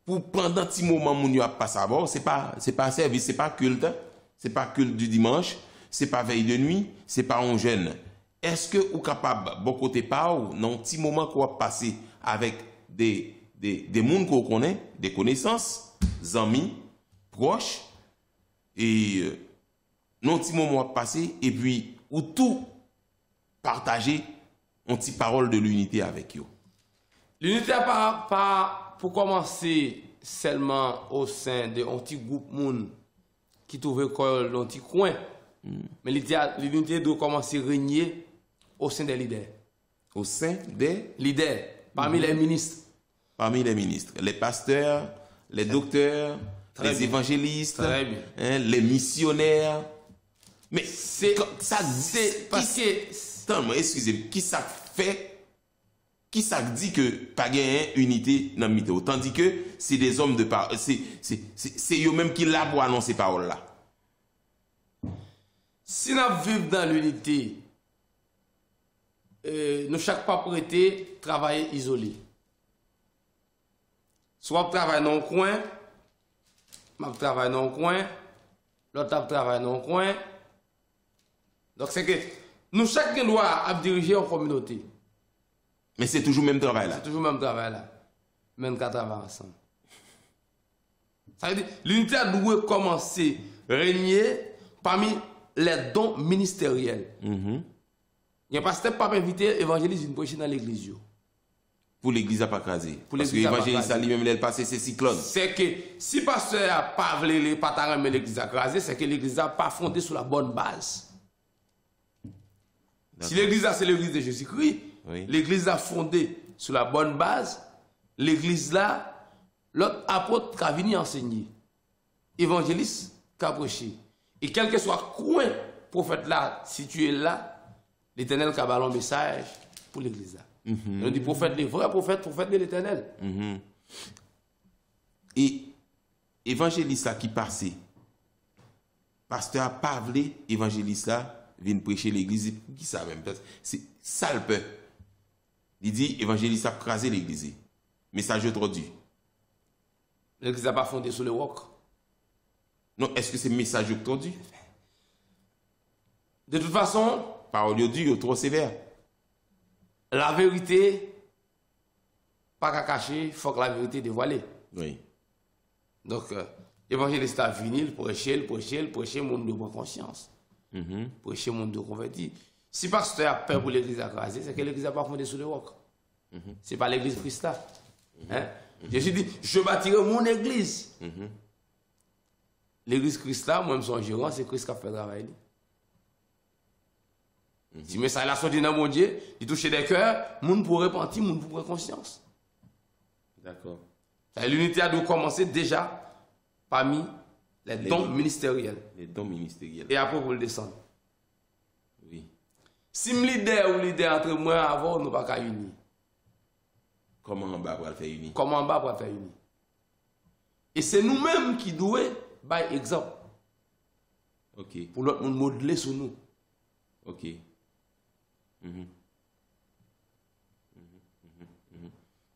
[SPEAKER 1] pour pendant un petit moment où a pas savoir, c'est pas service, c'est pas culte du dimanche, c'est pas veille de nuit, c'est pas un jeûne. Est-ce que ou capable bon côté par ou dans un petit moment qu'on va passer avec des monde qu'on connaît, des connaissances, amis, proches et non petit moment à passer et puis ou tout partager une petite parole de l'unité avec eux.
[SPEAKER 2] L'unité pas pour commencer seulement au sein de un petit groupe monde qui trouve dans un petit coin, mais l'unité doit commencer à régner au sein des leaders.
[SPEAKER 1] Au sein des
[SPEAKER 2] leaders, parmi les ministres.
[SPEAKER 1] Parmi les ministres, les pasteurs, les docteurs, les évangélistes, les missionnaires. Mais c'est ça, c'est parce que excusez-moi, qui ça fait, qui ça dit que pas gagné unité dans le mythe, tandis que c'est des hommes de parole, c'est eux-mêmes qui là pour annoncer ces paroles-là.
[SPEAKER 2] Si nous vivons dans l'unité, nous chaque pas prêté travailler isolé. Soit travailler dans un coin, je travaille dans un coin, l'autre travaille dans un coin. Donc c'est que nous, chacun doit diriger en communauté.
[SPEAKER 1] Mais c'est toujours le même travail là.
[SPEAKER 2] C'est toujours le même travail là. Même qu'à travailler ensemble. Ça veut dire l'unité doit commencer à régner parmi les dons ministériels. Il n'y a pas de pas invité évangéliste une prêcher dans l'église.
[SPEAKER 1] Pour l'église à pas craser. Parce que l'évangéliste lui-même, il passe ces cyclones.
[SPEAKER 2] C'est que si le pasteur n'a pas voulu pas l'église à craser, c'est que l'église n'a pas fondé sur la bonne base. Si l'église c'est l'église de Jésus-Christ, oui. L'église a fondé sur la bonne base, l'église là, l'autre apôtre qui a venu enseigner, évangéliste qui a prêché. Et quel que soit coin prophète là, situé là, l'Éternel qui a ballon message pour l'église là. On dit prophète, les vrais prophètes de l'Éternel.
[SPEAKER 1] Et évangéliste là qui passait, pasteur a pas voulu évangéliste là vient prêcher l'église, qui ça même, c'est ça le peuple. Il dit, évangéliste a crasé l'église. Message introduit.
[SPEAKER 2] L'église n'a pas fondé sur le roc.
[SPEAKER 1] Non, est-ce que c'est message introduit?
[SPEAKER 2] De toute façon,
[SPEAKER 1] parole dure, trop sévère.
[SPEAKER 2] La vérité, pas qu'à cacher, il faut que la vérité dévoilée.
[SPEAKER 1] Oui.
[SPEAKER 2] Donc, l'évangéliste a fini, prêcher, le monde de bonne conscience. Prêcher le monde de converti. Si pasteur a peur pour l'église à craser, c'est que l'église n'a pas fondé sur le roc. Ce n'est pas l'église Christ là. Jésus dit, je bâtirai mon église. L'église Christ là, moi-même son gérant, c'est Christ qui a fait le travail. Si mais ça là sorti dans mon Dieu, il touche des cœurs, monde pour repentir, monde pour prendre conscience.
[SPEAKER 1] D'accord.
[SPEAKER 2] L'unité a dû commencer déjà parmi les dons ministériels.
[SPEAKER 1] Les dons ministériels.
[SPEAKER 2] Et après, vous le descendre.
[SPEAKER 1] Oui.
[SPEAKER 2] Si je leader ou leader entre moi et avant, nous ne pouvons pas unir.
[SPEAKER 1] Comment en bas pour le faire unir?
[SPEAKER 2] Comment en bas pour le faire unir? Et c'est nous-mêmes qui devons faire exemple.
[SPEAKER 1] Ok.
[SPEAKER 2] Pour l'autre monde modeler sur nous.
[SPEAKER 1] Ok.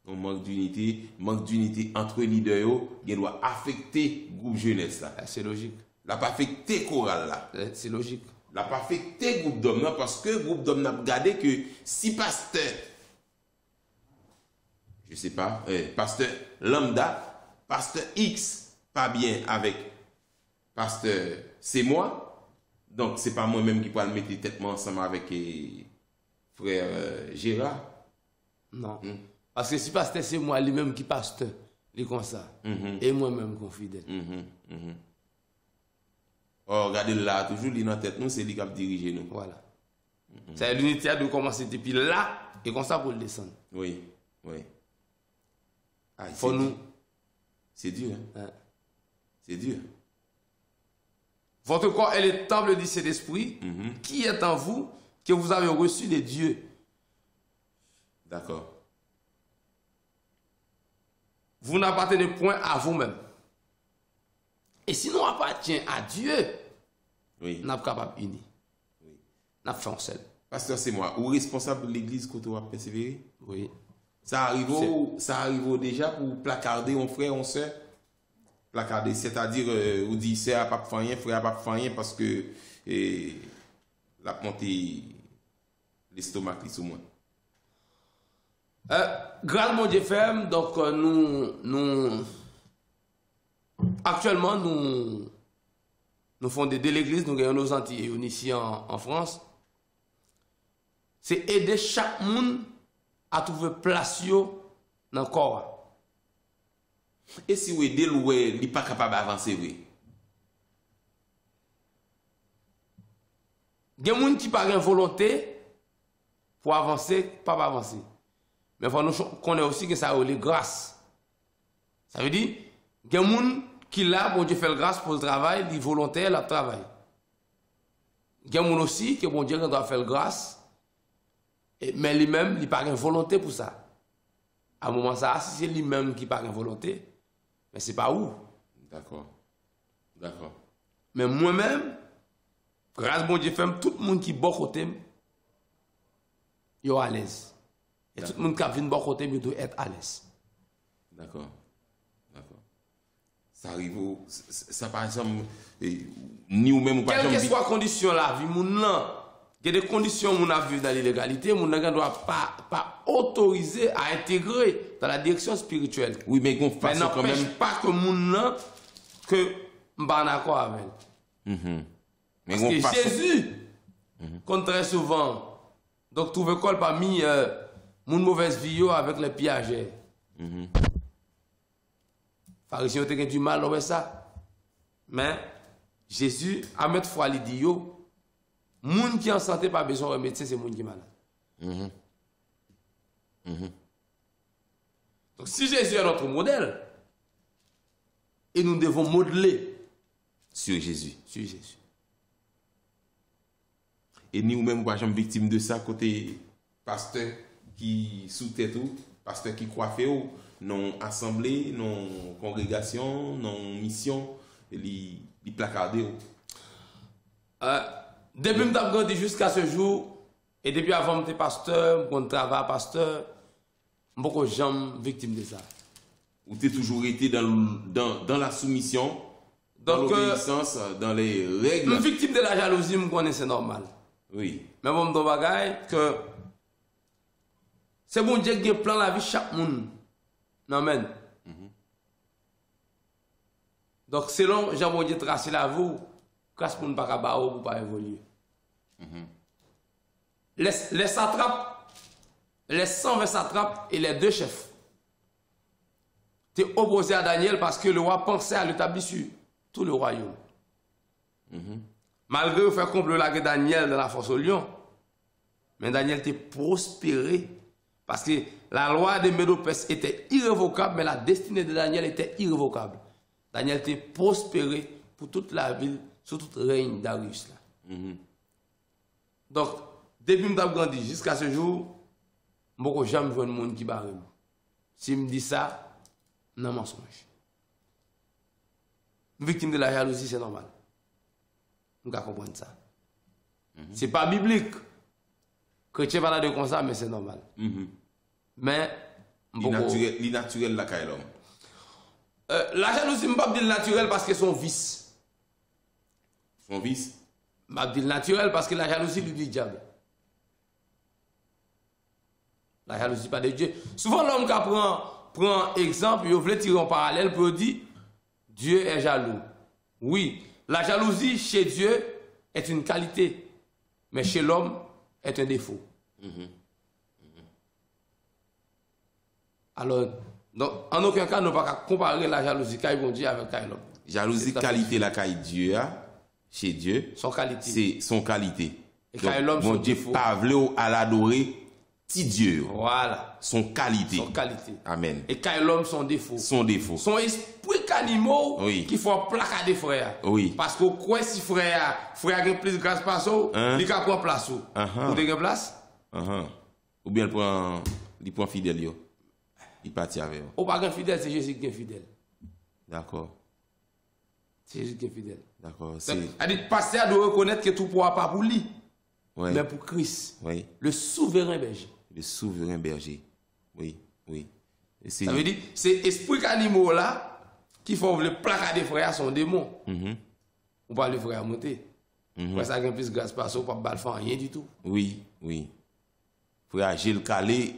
[SPEAKER 1] On manque d'unité entre leaders, qui doit affecter le groupe jeunesse là.
[SPEAKER 2] C'est logique.
[SPEAKER 1] La pas affecter chorale là.
[SPEAKER 2] C'est logique.
[SPEAKER 1] La pas affecter groupe d'hommes là parce que groupe d'hommes n'a regardé que si pasteur, je sais pas, pasteur lambda, pasteur X pas bien avec pasteur c'est moi, donc c'est pas moi-même qui peux le mettre tête ensemble avec frère Gérard.
[SPEAKER 2] Non. Parce que si pasteur c'est moi lui-même qui pasteur, il est comme ça. Et moi-même confidèle.
[SPEAKER 1] Oh, regardez là, toujours lui dans la tête, nous, c'est lui qui a dirigé nous.
[SPEAKER 2] Voilà. C'est l'unité de commencer depuis là, et comme ça pour le descendre.
[SPEAKER 1] Oui, oui. Ah,
[SPEAKER 2] faut nous...
[SPEAKER 1] C'est dur. Hein? C'est dur.
[SPEAKER 2] Votre corps est le temple du Saint-Esprit qui est en vous, que vous avez reçu de Dieu.
[SPEAKER 1] D'accord.
[SPEAKER 2] Vous n'appartenez point à vous-même. Et si nous appartenons à Dieu,
[SPEAKER 1] Oui.
[SPEAKER 2] nous sommes capables d'unir. Nous sommes fait en seul.
[SPEAKER 1] Pasteur, c'est moi. Ou responsable de l'église quand on va persévérer?
[SPEAKER 2] Oui.
[SPEAKER 1] Ça arrive déjà pour placarder un frère, un soeur? Placarder, c'est-à-dire, on dit, c'est à pas faire rien, frère à pas faire rien, parce que la montée, l'estomac, qui sous moi.
[SPEAKER 2] Grâce mon Dieu ferme, donc actuellement nous faisons de l'église, nous gagnons nos Antilles ici en France. C'est aider chaque monde à trouver place dans le corps.
[SPEAKER 1] Et si vous aidez, il n'est pas capable d'avancer, oui.
[SPEAKER 2] Il y a des gens qui n'ont pas de volonté pour avancer, pas pour avancer. Mais il faut nous connaître aussi que ça a les grâces. Ça veut dire, il y a des gens qui là, bon Dieu fait la grâce pour le travail, les volontaires, le travail. Il y a des gens aussi que bon Dieu doit faire la grâce, mais lui-même, il n'a pas de volonté pour ça. À un moment ça, si c'est lui-même qui n'a pas de volonté, mais ce n'est pas où.
[SPEAKER 1] D'accord. D'accord.
[SPEAKER 2] Mais moi-même, grâce à bon Dieu, tout le monde qui est bon côté, il est à l'aise. Et tout le monde qui vient de bon côté, il doit être à l'aise.
[SPEAKER 1] D'accord. D'accord. Ça arrive, ça par exemple, ni ou même ou par exemple.
[SPEAKER 2] Quelle que soit la condition de la vie, il y a des conditions où on a vu dans l'illégalité, on ne doit pas autoriser à intégrer dans la direction spirituelle.
[SPEAKER 1] Oui, mais on
[SPEAKER 2] fait quand même pas que mon que on pas d'accord avec. Parce que Jésus, comme très souvent, donc trouve école parmi mon mauvaise vie avec les piageurs. Pharisiens ont du mal avec ça. Mais Jésus, à mettre foi, il dit yo, moun qui en santé pas besoin de médecin, c'est moun qui est malade. Donc si Jésus est notre modèle, et nous devons modeler
[SPEAKER 1] sur Jésus.
[SPEAKER 2] Sur Jésus.
[SPEAKER 1] Et nous même pas jamais victime de ça côté pasteur qui sous tête ou pasteur qui coiffe ou non assemblée, non congrégation, non mission, li placardé ou.
[SPEAKER 2] Depuis que je grandi jusqu'à ce jour, et depuis avant que j'étais pasteur, quand je travaille pasteur, je ne suis jamais victime de ça.
[SPEAKER 1] Ou tu as toujours été dans la soumission, dans l'obéissance, dans les règles.
[SPEAKER 2] Je suis victime de la jalousie, je connais, c'est normal.
[SPEAKER 1] Oui.
[SPEAKER 2] Mais bon, je bagaille que c'est bon Dieu qui a plan la vie de chaque monde. Amen. Donc, selon Jean Dieu tracé la vous, grâce pour ne pas cabaret pour pas évoluer. Les satrapes, les 120 satrapes et les 2 chefs étaient opposés à Daniel parce que le roi pensait à l'établir sur tout le royaume. Malgré le fait complot là Daniel dans la force au lion, mais Daniel était prospéré parce que la loi de Médo-Perse était irrévocable, mais la destinée de Daniel était irrévocable. Daniel était prospéré pour toute la ville, sur toute règne d'Arius. Donc, depuis que je suis grandi jusqu'à ce jour, je n'ai jamais vu un monde qui barre. Si je me dis ça, non mensonge. Victime de la jalousie, c'est normal. Nous devons comprendre ça. Ce n'est pas biblique. Chrétien va dire comme ça, mais c'est normal. Mais,
[SPEAKER 1] l'inatural la caille l'homme.
[SPEAKER 2] La jalousie, je ne peux pas dire naturel parce que c'est son vice.
[SPEAKER 1] Son vice?
[SPEAKER 2] Je ne peux pas dire naturel parce que la jalousie lui dit diable. La jalousie, pas de Dieu. Souvent, l'homme qui prend exemple, il veut tirer en parallèle pour dire Dieu est jaloux. Oui, la jalousie chez Dieu est une qualité, mais chez l'homme est un défaut. Alors, donc, en aucun cas, nous ne pouvons pas comparer la jalousie caille bon Dieu avec caille l'homme.
[SPEAKER 1] Jalousie, qualité la caille Dieu, chez Dieu,
[SPEAKER 2] son qualité.
[SPEAKER 1] C'est son qualité.
[SPEAKER 2] Et caille l'homme,
[SPEAKER 1] bon Dieu, pas voulu à l'adorer petit Dieu,
[SPEAKER 2] Voilà.
[SPEAKER 1] son qualité.
[SPEAKER 2] Son qualité.
[SPEAKER 1] Amen.
[SPEAKER 2] Et quand l'homme, son défaut.
[SPEAKER 1] Son défaut.
[SPEAKER 2] Son esprit qu'animaux
[SPEAKER 1] Oui.
[SPEAKER 2] qui font placader frère.
[SPEAKER 1] Oui.
[SPEAKER 2] Parce que quoi si frère a plus de grâce par ça, il a prendre place.
[SPEAKER 1] Uh-huh.
[SPEAKER 2] Ou de place?
[SPEAKER 1] Ou bien il prend fidèle yo. Il partit avec eux.
[SPEAKER 2] Ou pas un fidèle, c'est Jésus qui est fidèle.
[SPEAKER 1] D'accord.
[SPEAKER 2] C'est Jésus qui est fidèle.
[SPEAKER 1] D'accord.
[SPEAKER 2] Le pasteur doit reconnaître que tout pouvoir pas pour lui,
[SPEAKER 1] Ouais.
[SPEAKER 2] mais pour Christ,
[SPEAKER 1] Oui.
[SPEAKER 2] le souverain berger.
[SPEAKER 1] Le souverain berger. Oui, oui. Et
[SPEAKER 2] Ça veut dire, c'est esprit animaux là qui font le placard des frères son démon. Ou pas le frère monter. Pour ça, il y a plus de grâce par ça, pas de faire rien du tout.
[SPEAKER 1] Oui, oui. Frère Gilles Calé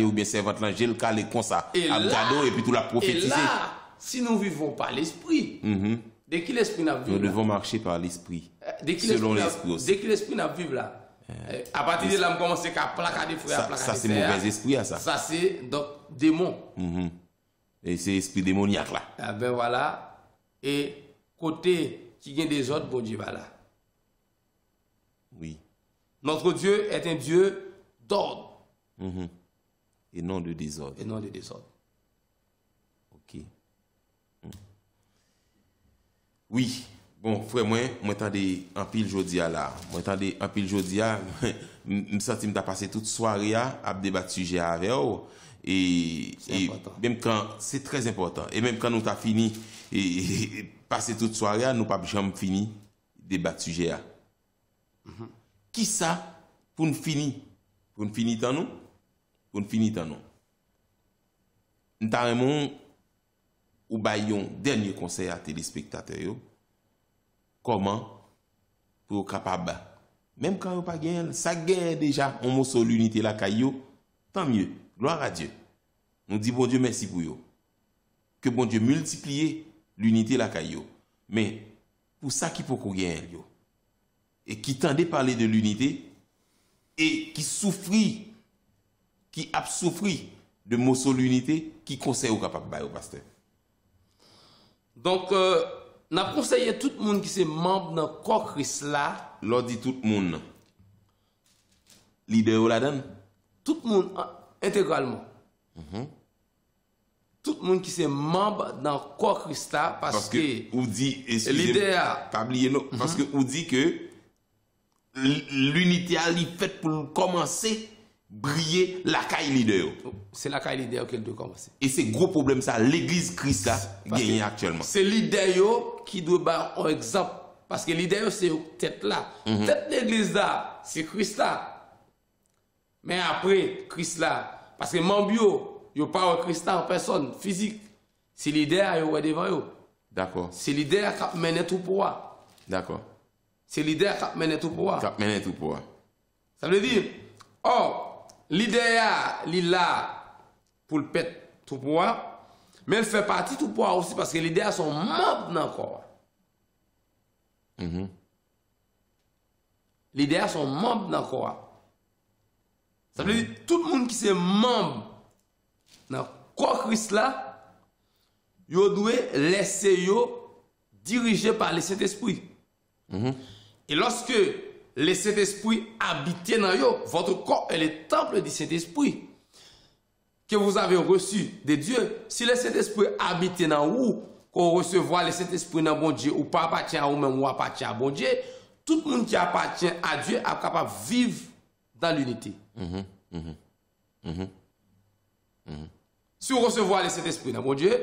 [SPEAKER 1] ou bien servante là, Gilles Calé comme ça.
[SPEAKER 2] Et là,
[SPEAKER 1] et puis tout la
[SPEAKER 2] Et
[SPEAKER 1] prophétiser.
[SPEAKER 2] là, si nous vivons par l'esprit, dès qu'il l'esprit n'a
[SPEAKER 1] Nous
[SPEAKER 2] vu là,
[SPEAKER 1] devons marcher par l'esprit.
[SPEAKER 2] selon
[SPEAKER 1] l'esprit aussi.
[SPEAKER 2] dès que l'esprit n'a vu là, à partir de là, on commence à placarder des frères,
[SPEAKER 1] Ça c'est mauvais esprit à ça.
[SPEAKER 2] Ça c'est donc démon.
[SPEAKER 1] Et c'est esprit démoniaque là.
[SPEAKER 2] Ah ben voilà. Et côté qui gagne des autres, bon Dieu va là.
[SPEAKER 1] Oui.
[SPEAKER 2] Notre Dieu est un Dieu d'ordre
[SPEAKER 1] Et non de désordre.
[SPEAKER 2] et non de désordre.
[SPEAKER 1] Ok. Oui. Bon, frère, moi m'entendais en pile jodia là. Moi m'entendais en pile jodia. Me senti m'ta passé toute soirée à débattre sujet avec eux. Et
[SPEAKER 2] important.
[SPEAKER 1] même quand c'est très important. Et même quand nous t'a fini et passer toute soirée, nous pas jamais fini débattre sujet là. Qui ça pour nous finir? Pour nous finir dans nous? Pour nous finir dans nous. Nous avons ou baillon dernier conseil à téléspectateurs yo. Comment pour capable même quand vous pas gain ça gagne déjà on mot sur l'unité la caillou tant mieux gloire à Dieu. Nous dit bon Dieu merci pour yo. Que bon Dieu multiplie l'unité la caillou. Mais pour ça qui peut qu'on gagne yo et qui tendait parler de l'unité et qui souffrit, qui a souffri de mots sur l'unité, qui conseille au capable de au pasteur.
[SPEAKER 2] Donc, n'a conseillé tout le monde qui est membre dans le corps Christ là,
[SPEAKER 1] L'on dit tout le monde, leader la donne.
[SPEAKER 2] tout le monde intégralement. Tout le monde qui est membre dans le corps Christ là, parce que
[SPEAKER 1] ou dit,
[SPEAKER 2] l'idée
[SPEAKER 1] pas oublier non, parce que ou dit que l'unité a fait pour commencer briller la caille leader.
[SPEAKER 2] c'est la caille leader qu'elle doit commencer.
[SPEAKER 1] Et c'est gros problème ça l'église Christ a
[SPEAKER 2] Parce
[SPEAKER 1] gagné
[SPEAKER 2] que
[SPEAKER 1] actuellement.
[SPEAKER 2] C'est l'idée qui doit avoir un exemple. Parce que l'idée c'est tête là. Tête l'église là, c'est Christ là. Mais après, Christ là, parce que Mambio, il n'y a pas un Christ là en personne, physique. C'est l'idée qui est devant eux.
[SPEAKER 1] D'accord.
[SPEAKER 2] C'est l'idée qui mène tout pouvoir.
[SPEAKER 1] D'accord.
[SPEAKER 2] C'est l'idée qui mène tout pouvoir.
[SPEAKER 1] Cap mener tout pour.
[SPEAKER 2] Ça veut dire, l'idée est là pour le pète tout pouvoir, mais elle fait partie tout pouvoir aussi parce que l'idée a son membre dans le corps. L'idée a son membre dans le corps. Ça veut dire, tout le monde qui est membre dans le corps Christ là, il doit laisser diriger par le Saint-Esprit. Et lorsque le Saint-Esprit habite dans vous, votre corps est le temple du Saint-Esprit que vous avez reçu de Dieu. Si le Saint-Esprit habite dans vous, qu'on recevoir le Saint-Esprit dans bon Dieu, ou pas appartient à vous-même ou appartient à bon Dieu, tout le monde qui appartient à Dieu est capable de vivre dans l'unité. Si vous recevez le Saint-Esprit dans bon Dieu,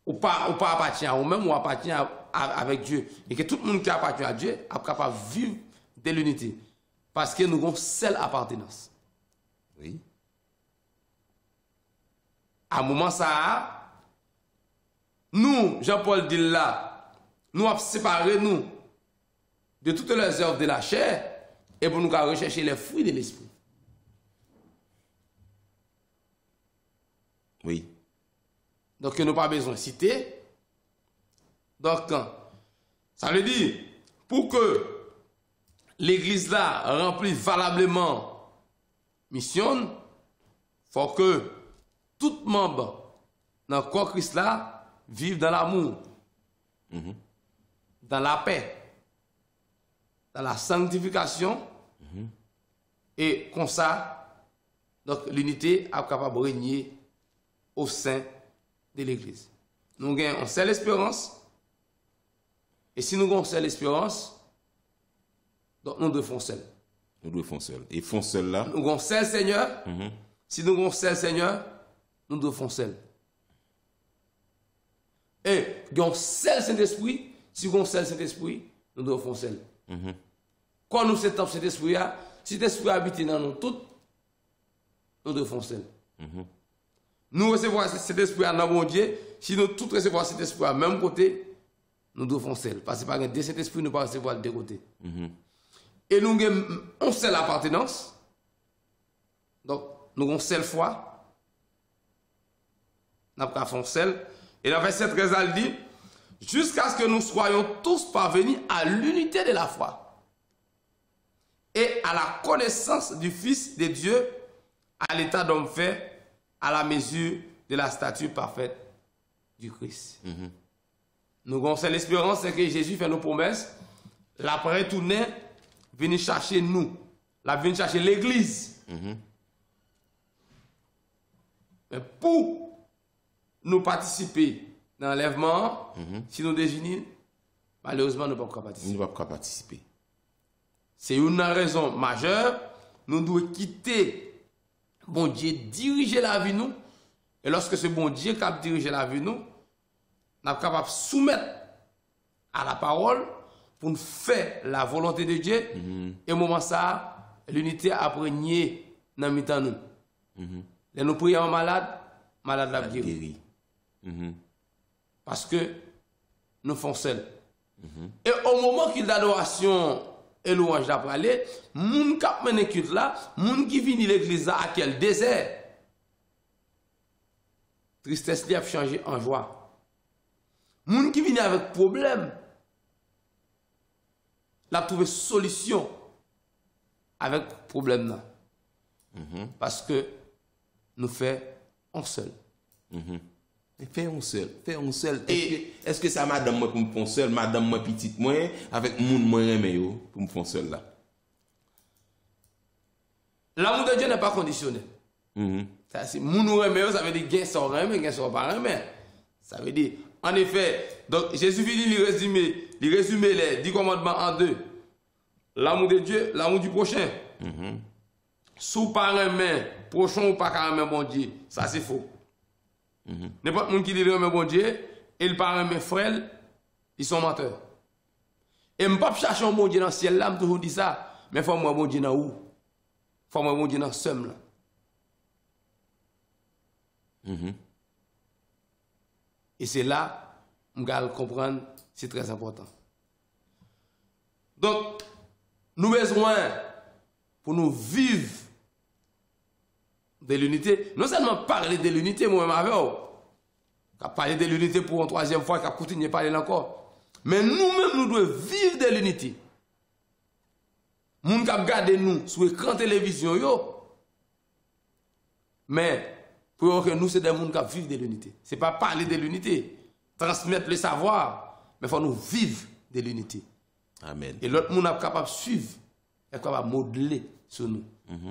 [SPEAKER 2] ou pas appartient à vous-même ou appartient avec Dieu, et que tout le monde qui appartient à Dieu est capable de vivre de l'unité. Parce que nous avons seule appartenance.
[SPEAKER 1] Oui.
[SPEAKER 2] À un moment ça, nous, Jean-Paul dit là, nous avons séparé nous de toutes les œuvres de la chair et pour nous rechercher les fruits de l'esprit.
[SPEAKER 1] Oui.
[SPEAKER 2] Donc, nous n'avons pas besoin de citer. Donc, ça veut dire, pour que l'église là remplisse valablement mission, il faut que tout membre dans le corps Christ là vive dans l'amour, dans la paix, dans la sanctification Et comme ça, donc l'unité est capable de régner au sein de l'Église. Nous avons une seule espérance. Et si nous avons une seule espérance, donc nous devons seul.
[SPEAKER 1] Nous devons seul. Et font seul là.
[SPEAKER 2] Nous avons un seul Seigneur. Si nous avons un seul Seigneur, nous devons seul. Et nous avons un seul Saint-Esprit. Si nous avons un seul Saint-Esprit, nous devons seul. Quand nous sommes cet esprit, si cet esprit habite dans nous tous, nous devons seul. Nous recevons cet esprit dans mon Dieu. Si nous tous recevons cet esprit à même côté, nous devons seul. Parce que par exemple, cet esprit, nous ne pouvons pas recevoir de deux côtés. Et nous avons une seule appartenance. Donc, nous avons une seule foi. Nous avons fait seul. Et dans le verset 13, il dit, jusqu'à ce que nous soyons tous parvenus à l'unité de la foi et à la connaissance du Fils de Dieu, à l'état d'homme fait, à la mesure de la stature parfaite du Christ. Nous avons cette espérance, c'est que Jésus fait nos promesses. L'après tourner, venir chercher nous. La venir chercher l'Église. Mais pour nous participer dans l'enlèvement, si nous désignons, malheureusement, nous ne pouvons pas participer.
[SPEAKER 1] Nous ne pouvons pas participer.
[SPEAKER 2] C'est une raison majeure. Nous devons quitter bon Dieu, diriger la vie nous. Et lorsque ce bon Dieu qui a dirigé la vie nous, nous sommes capables de soumettre à la parole pour nous faire la volonté de Dieu. Et au moment ça, l'unité a prégné dans le temps nous. Et nous prions malade, malade la guéri. Parce que nous faisons seuls. Et au moment qu'il d'adoration et louange a parlé, moun qui mène culte là, moun qui vient l'église à quel désert. Tristesse li a changé en joie. Moun qui vient avec problème, l'a trouvé solution avec problème là. Parce que nous faisons un seul.
[SPEAKER 1] Faire un seul. Est-ce que ça madame moi pour me faire seul, madame moi petite moi avec moun moi remé yo pour me faire seul là.
[SPEAKER 2] L'amour de Dieu n'est pas conditionnel. Ça c'est moun remé ça veut dire gain sort remé, gain sort pas remé. Ça veut dire en effet, donc Jésus vient il résume les 10 commandements en deux. L'amour de Dieu, l'amour du prochain. Sous par remé, prochain ou pas remé bon Dieu, ça c'est faux. N'importe qui dit le bon Dieu, il parle mes frères, ils sont menteurs. Et je ne peux pas chercher un bon Dieu dans le ciel là, je toujours dis ça, mais il faut moi bon Dieu dans où? Il faut moi bon Dieu dans le seum là. Et c'est là, je vais comprendre, c'est très important. Donc, nous avons besoin, pour nous vivre de l'unité, non seulement parler de l'unité, moi-même avec vous, parler de l'unité pour une troisième fois, qu'à continuer à parler encore. Mais nous-mêmes, nous devons vivre de l'unité. Moun k'ap gade nous sur écran télévision yo. Mais pour que nous c'est des gens qui vivent de l'unité. C'est pas parler de l'unité, transmettre le savoir, mais faut nous vivre de l'unité.
[SPEAKER 1] Amen.
[SPEAKER 2] Et l'autre monde est capable de suivre, est capable de modeler sur nous.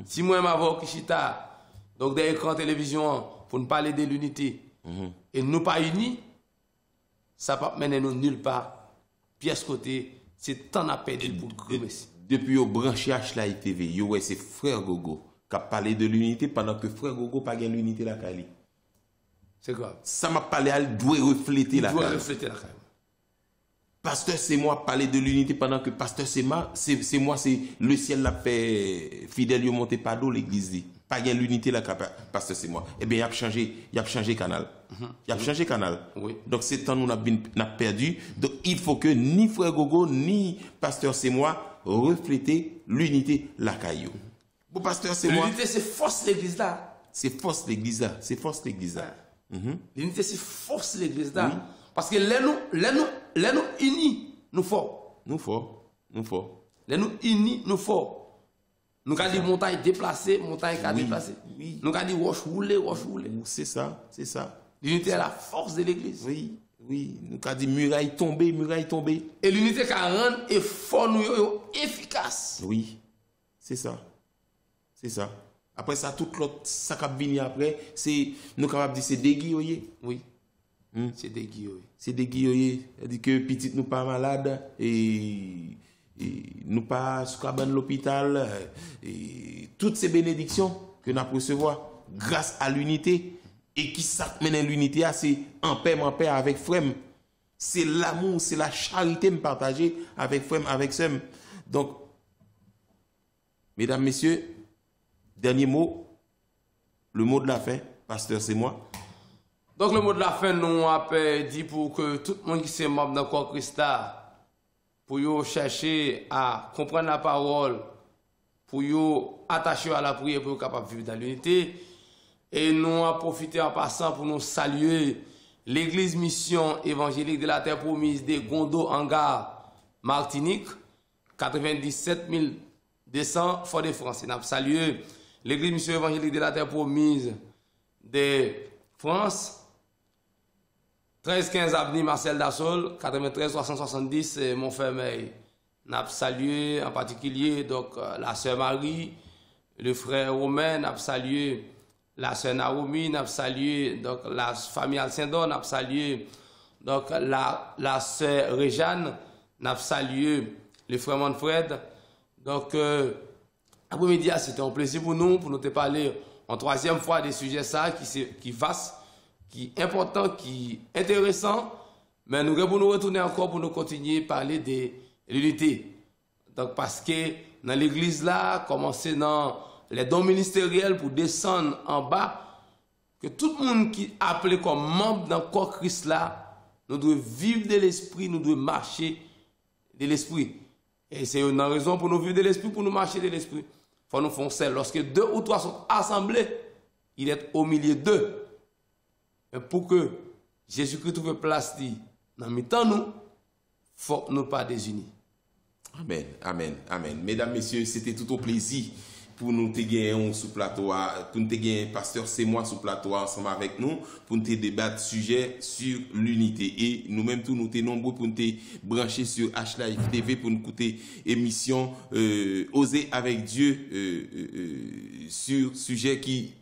[SPEAKER 2] Si moi m'avons Kishita donc des écrans télévision pour nous parler de l'unité et nous pas unis, ça ne peut mener nous nulle part. Pièce côté, c'est tant à perdu pour le
[SPEAKER 1] depuis au branché H-Live TV, yo c'est frère Gogo qui a parlé de l'unité pendant que frère Gogo pas gagné l'unité la Kali.
[SPEAKER 2] C'est grave.
[SPEAKER 1] Ça m'a parlé, elle doit refléter la Kali. Pasteur, c'est moi parler de l'unité pendant que pasteur, c'est moi, c'est le ciel l'a fait fidèle, yo monté pas d'eau l'église dit. Pas gagné l'unité la pasteur, c'est moi. Eh bien, il a changé canal. Il a changé canal.
[SPEAKER 2] Oui.
[SPEAKER 1] Donc, c'est temps nous n'a perdu. Donc, il faut que ni frère Gogo, ni pasteur, c'est moi, refléter l'unité la caillou. Bon, pasteur, c'est moi.
[SPEAKER 2] L'unité, c'est force l'église là.
[SPEAKER 1] C'est force l'église là. C'est force l'église là.
[SPEAKER 2] L'unité, c'est force l'église là. Oui. Parce que les nous unis, nous forts.
[SPEAKER 1] Nous forts.
[SPEAKER 2] Les nous unis, nous forts. Nous avons dit montagne déplacée, montagne déplacée. Oui. Nous avons dit roche roulée.
[SPEAKER 1] C'est ça.
[SPEAKER 2] L'unité est la force de l'église.
[SPEAKER 1] Oui. Nous avons dit muraille tombée.
[SPEAKER 2] Et l'unité qui rend effort nous efficace.
[SPEAKER 1] Oui, c'est ça. C'est ça. Après ça, tout l'autre, ça qui vient après, c'est, nous capables de dire, c'est des guilloyers.
[SPEAKER 2] Oui. C'est des guilloyers.
[SPEAKER 1] C'est des guilloyers. C'est-à-dire que petit nous pas malade et nous pas sous l'hôpital. Et toutes ces bénédictions que nous recevons grâce à l'unité. Et qui s'amène l'unité, c'est en paix avec frère. C'est l'amour, c'est la charité me partager avec frère, avec sœur. Donc, mesdames, messieurs, dernier mot, le mot de la fin, pasteur, c'est moi.
[SPEAKER 2] Donc le mot de la fin, nous avons dit pour que tout le monde qui est membre dans le corps Christ, pour chercher à comprendre la parole, pour attacher à la prière, pour être capable de vivre dans l'unité. Et nous avons profité en passant pour nous saluer l'Église Mission Évangélique de la Terre Promise de Gondo Hangar, Martinique, 97 200 Fort-de-France. Nous avons salué l'Église Mission Évangélique de la Terre Promise de France, 13-15 avenue Marcel Dassol, 93 370 Montfermeil. Nous avons salué en particulier donc, la sœur Marie, le frère Romain, nous avons salué la sœur Naomi, nous avons salué donc, la famille Alcindor, nous avons salué donc, la sœur Réjeanne, nous avons salué le frère Manfred. Donc, après-midi, c'était un plaisir pour nous te parler en troisième fois des sujets ça, qui vaste, qui est important, qui est intéressant, mais nous devons nous retourner encore pour nous continuer à parler de l'unité. Donc, parce que dans l'église là, commencer dans les dons ministériels pour descendre en bas, que tout le monde qui est appelé comme membre dans le corps Christ là, nous devons vivre de l'esprit, nous devons marcher de l'esprit. Et c'est une raison pour nous vivre de l'esprit, pour nous marcher de l'esprit. Il faut nous faire ça. Lorsque 2 ou 3 sont assemblés, il est au milieu d'eux. Mais pour que Jésus-Christ trouve place dans le temps, nous, il faut nous pas désunir.
[SPEAKER 1] Amen, amen, amen. Mesdames, messieurs, c'était tout au plaisir pour nous te gagner sous plateau, pour nous te gagner pasteur c'est moi sous plateau ensemble avec nous, pour nous te débattre sujet sur l'unité. Et nous-mêmes tous nous sommes nombreux pour nous te brancher sur H-Live TV pour nous écouter émission Oser avec Dieu sur sujet qui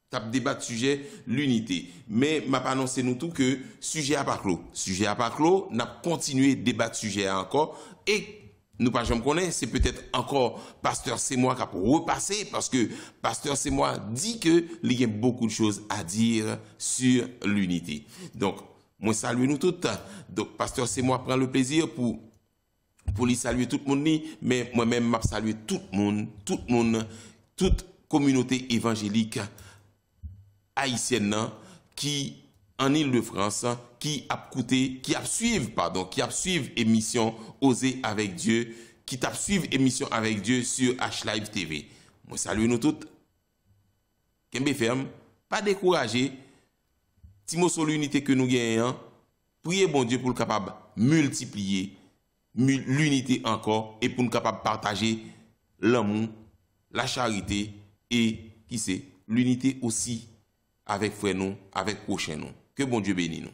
[SPEAKER 1] tape débattre sujet l'unité. Mais m'a pas annoncé nous tout que sujet à pas clos. Sujet à pas clos, n'a continué débattre sujet encore et nous pas jamais connaît, c'est peut-être encore pasteur c'est moi qui a repassé parce que pasteur c'est moi dit que il y a beaucoup de choses à dire sur l'unité. Donc moi salue nous toutes. Donc pasteur c'est moi prend le plaisir pour lui saluer tout le monde, mais moi-même m'a saluer tout le monde, toute communauté évangélique haïtienne qui en Île-de-France qui a suivi émission Oser avec Dieu, qui t'a suivi émission avec Dieu sur H-Live TV. Moi salue nous toutes. Kembe ferme, pas décourager. Timo sur l'unité que nous gagnons, priez bon Dieu pour le capable multiplier l'unité encore et pour nous capable partager l'amour, la charité et qui sait l'unité aussi avec frère nous, avec prochain nous. Que bon Dieu bénisse nous.